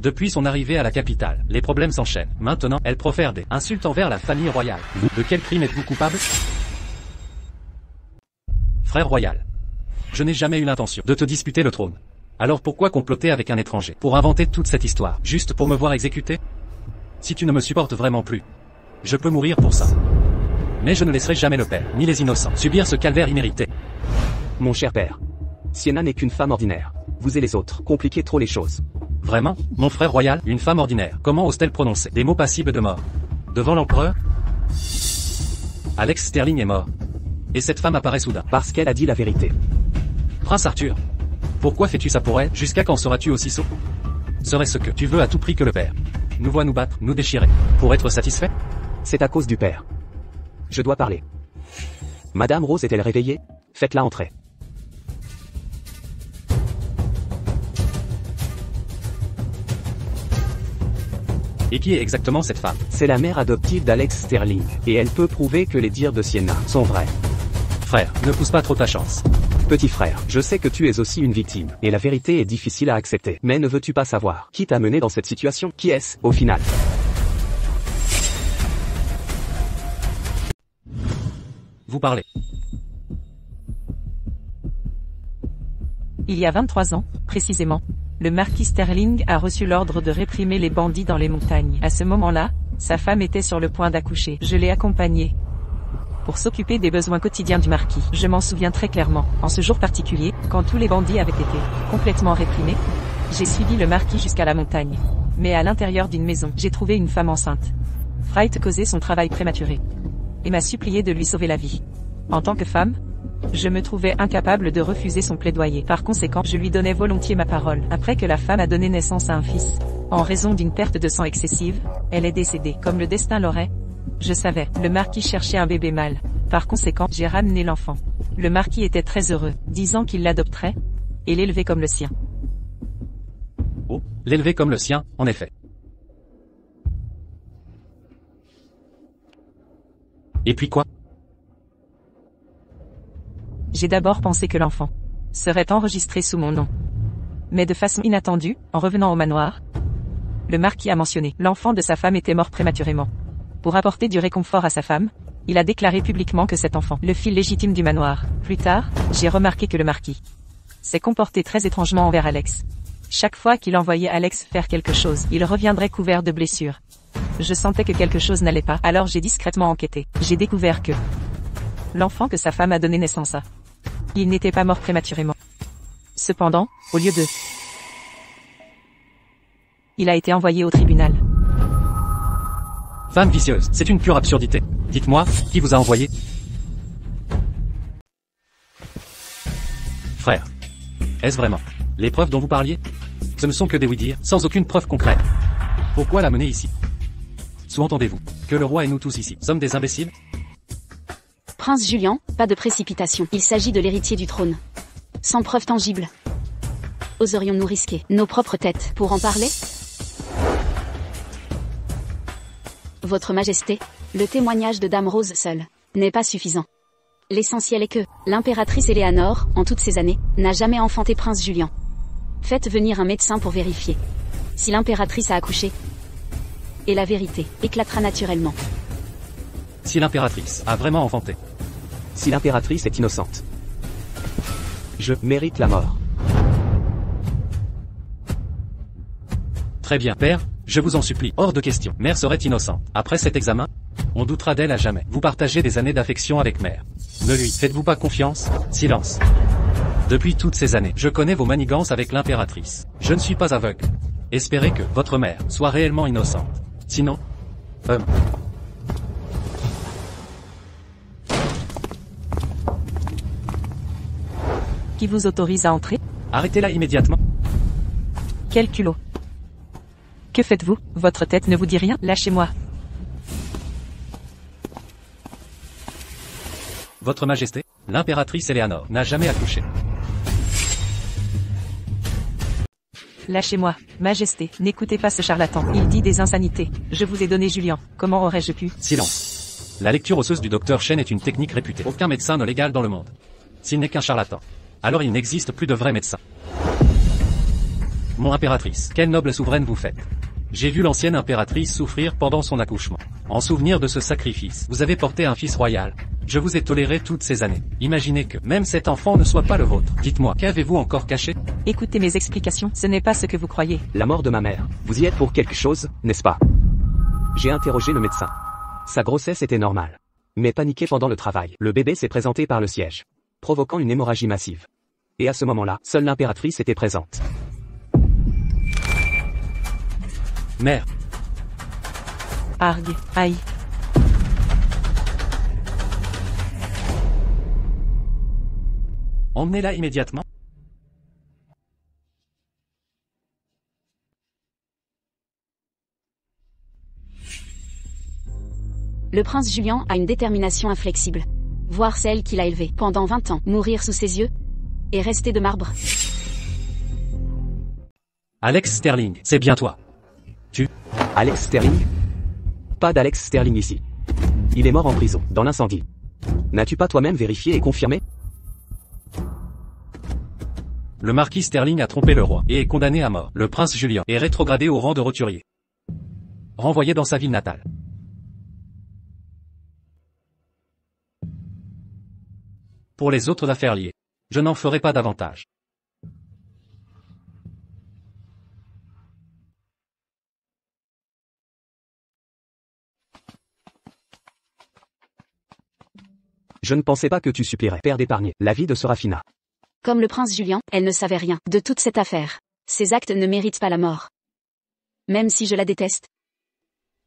Depuis son arrivée à la capitale, les problèmes s'enchaînent. Maintenant, elle profère des insultes envers la famille royale. Vous, de quel crime êtes-vous coupable? Frère royal. Je n'ai jamais eu l'intention de te disputer le trône. Alors pourquoi comploter avec un étranger pour inventer toute cette histoire, juste pour me voir exécuter? Si tu ne me supportes vraiment plus, je peux mourir pour ça. Mais je ne laisserai jamais le père, ni les innocents, subir ce calvaire immérité. mon cher père, Sienna n'est qu'une femme ordinaire. Vous et les autres compliquez trop les choses. Vraiment, mon frère royal, une femme ordinaire, comment ose-t-elle prononcer des mots passibles de mort? Devant l'empereur? Alex Sterling est mort. Et cette femme apparaît soudain. Parce qu'elle a dit la vérité. Prince Arthur, pourquoi fais-tu ça pour elle? Jusqu'à quand seras-tu aussi sot? Serait-ce que tu veux à tout prix que le père nous voit nous battre, nous déchirer. Pour être satisfait? C'est à cause du père. Je dois parler. Madame Rose est-elle réveillée? Faites-la entrer. Et qui est exactement cette femme? C'est la mère adoptive d'Alex Sterling, et elle peut prouver que les dires de Sienna sont vrais. Frère, ne pousse pas trop ta chance. Petit frère, je sais que tu es aussi une victime, et la vérité est difficile à accepter. Mais ne veux-tu pas savoir qui t'a mené dans cette situation? Qui est-ce, au final? Vous parlez. Il y a 23 ans, précisément, le marquis Sterling a reçu l'ordre de réprimer les bandits dans les montagnes. À ce moment-là, sa femme était sur le point d'accoucher. Je l'ai accompagnée pour s'occuper des besoins quotidiens du marquis. Je m'en souviens très clairement. En ce jour particulier, quand tous les bandits avaient été complètement réprimés, j'ai suivi le marquis jusqu'à la montagne. Mais à l'intérieur d'une maison, j'ai trouvé une femme enceinte. Fright causait son travail prématuré et m'a supplié de lui sauver la vie. En tant que femme, je me trouvais incapable de refuser son plaidoyer. Par conséquent, je lui donnais volontiers ma parole. Après que la femme a donné naissance à un fils, en raison d'une perte de sang excessive, elle est décédée. Comme le destin l'aurait, je savais, le marquis cherchait un bébé mâle. Par conséquent, j'ai ramené l'enfant. Le marquis était très heureux, disant qu'il l'adopterait et l'élevait comme le sien. Oh, l'élever comme le sien, en effet. Et puis quoi? J'ai d'abord pensé que l'enfant serait enregistré sous mon nom. Mais de façon inattendue, en revenant au manoir, le marquis a mentionné l'enfant de sa femme était mort prématurément. Pour apporter du réconfort à sa femme, il a déclaré publiquement que cet enfant, le fils légitime du manoir. Plus tard, j'ai remarqué que le marquis s'est comporté très étrangement envers Alex. Chaque fois qu'il envoyait Alex faire quelque chose, il reviendrait couvert de blessures. Je sentais que quelque chose n'allait pas, alors j'ai discrètement enquêté. J'ai découvert que l'enfant que sa femme a donné naissance à, il n'était pas mort prématurément. Cependant, au lieu de, il a été envoyé au tribunal. Femme vicieuse, c'est une pure absurdité. Dites-moi, qui vous a envoyé? Frère. Est-ce vraiment les preuves dont vous parliez? Ce ne sont que des oui-dire, sans aucune preuve concrète. Pourquoi la mener ici? Sous-entendez-vous que le roi et nous tous ici sommes des imbéciles? Prince Julian, pas de précipitation. Il s'agit de l'héritier du trône. Sans preuve tangible. Oserions-nous risquer nos propres têtes pour en parler? Votre Majesté, le témoignage de Dame Rose seul n'est pas suffisant. L'essentiel est que l'impératrice Éléanore, en toutes ces années, n'a jamais enfanté Prince Julian. Faites venir un médecin pour vérifier si l'impératrice a accouché. Et la vérité éclatera naturellement. Si l'impératrice a vraiment enfanté. Si l'impératrice est innocente, je mérite la mort. Très bien, père, je vous en supplie, hors de question. Mère serait innocente. Après cet examen, on doutera d'elle à jamais. Vous partagez des années d'affection avec mère. Ne lui faites-vous pas confiance? Silence. Depuis toutes ces années, je connais vos manigances avec l'impératrice. Je ne suis pas aveugle. Espérez que votre mère soit réellement innocente. Sinon, Qui vous autorise à entrer? arrêtez-la immédiatement. Quel culot! Que faites-vous? Votre tête ne vous dit rien? Lâchez-moi. Votre Majesté, l'impératrice Éléanore n'a jamais accouché. Lâchez-moi, Majesté, n'écoutez pas ce charlatan. Il dit des insanités. Je vous ai donné Julian. Comment aurais-je pu? Silence. La lecture osseuse du docteur Chen est une technique réputée. Aucun médecin ne l'égale dans le monde. S'il n'est qu'un charlatan, alors il n'existe plus de vrais médecins. Mon impératrice, quelle noble souveraine vous faites. J'ai vu l'ancienne impératrice souffrir pendant son accouchement. En souvenir de ce sacrifice, vous avez porté un fils royal. Je vous ai toléré toutes ces années. Imaginez que même cet enfant ne soit pas le vôtre. Dites-moi, qu'avez-vous encore caché? Écoutez mes explications, ce n'est pas ce que vous croyez. La mort de ma mère. Vous y êtes pour quelque chose, n'est-ce pas? J'ai interrogé le médecin. Sa grossesse était normale. Mais paniqué pendant le travail, le bébé s'est présenté par le siège, provoquant une hémorragie massive. Et à ce moment-là, seule l'impératrice était présente. Mère. Argue, aïe. Emmenez-la immédiatement. Le prince Julian a une détermination inflexible. Voir celle qu'il a élevée pendant 20 ans mourir sous ses yeux et rester de marbre. Alex Sterling, c'est bien toi. Alex Sterling? Pas d'Alex Sterling ici. Il est mort en prison, dans l'incendie. N'as-tu pas toi-même vérifié et confirmé? Le marquis Sterling a trompé le roi et est condamné à mort. Le prince Julian est rétrogradé au rang de roturier. Renvoyé dans sa ville natale. Pour les autres affaires liées, je n'en ferai pas davantage. Je ne pensais pas que tu supplierais, père d'épargner, la vie de Serafina. Comme le prince Julian, elle ne savait rien de toute cette affaire. Ses actes ne méritent pas la mort. Même si je la déteste.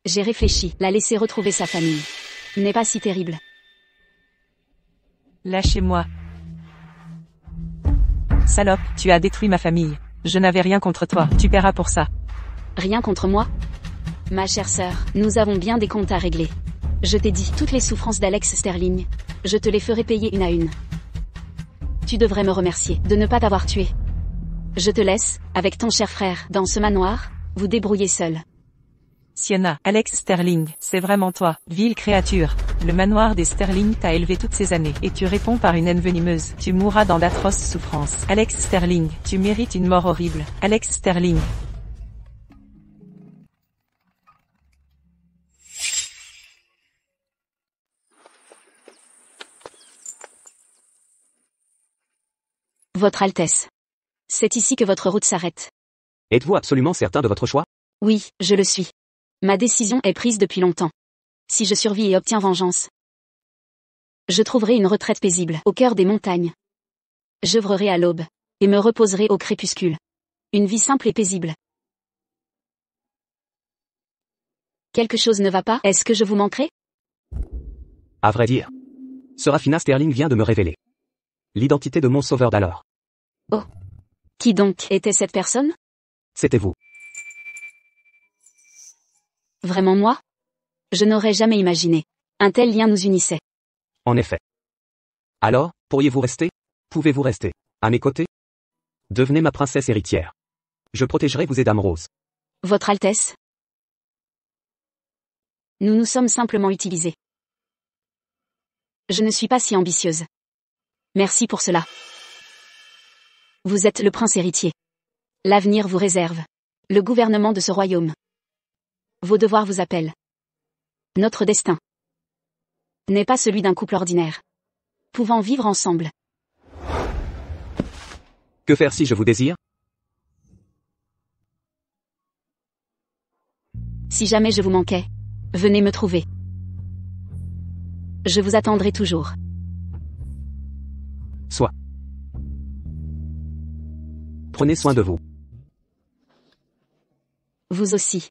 J'ai réfléchi, la laisser retrouver sa famille n'est pas si terrible. Lâchez-moi. Salope, tu as détruit ma famille. Je n'avais rien contre toi, tu paieras pour ça. Rien contre moi? Ma chère sœur, nous avons bien des comptes à régler. Je t'ai dit toutes les souffrances d'Alex Sterling. Je te les ferai payer une à une. Tu devrais me remercier de ne pas t'avoir tué. Je te laisse, avec ton cher frère, dans ce manoir, vous débrouiller seul. Sienna, Alex Sterling, c'est vraiment toi, vile créature. Le manoir des Sterling t'a élevé toutes ces années, et tu réponds par une haine venimeuse. Tu mourras dans d'atroces souffrances. Alex Sterling, tu mérites une mort horrible. Alex Sterling. Votre Altesse. C'est ici que votre route s'arrête. Êtes-vous absolument certain de votre choix? Oui, je le suis. Ma décision est prise depuis longtemps. Si je survis et obtiens vengeance, je trouverai une retraite paisible, au cœur des montagnes. J'œuvrerai à l'aube, et me reposerai au crépuscule. Une vie simple et paisible. Quelque chose ne va pas? Est-ce que je vous manquerai? À vrai dire, Serafina Sterling vient de me révéler l'identité de mon sauveur d'alors. Oh. Qui donc était cette personne? C'était vous. Vraiment moi? Je n'aurais jamais imaginé. Un tel lien nous unissait. En effet. Alors, pourriez-vous rester? Pouvez-vous rester à mes côtés? Devenez ma princesse héritière. Je protégerai vous et Dame Rose. Votre Altesse? Nous nous sommes simplement utilisés. Je ne suis pas si ambitieuse. Merci pour cela. Vous êtes le prince héritier. L'avenir vous réserve le gouvernement de ce royaume. Vos devoirs vous appellent. Notre destin n'est pas celui d'un couple ordinaire, pouvant vivre ensemble. Que faire si je vous désire? Si jamais je vous manquais, venez me trouver. Je vous attendrai toujours. Soit. Prenez soin de vous. Vous aussi.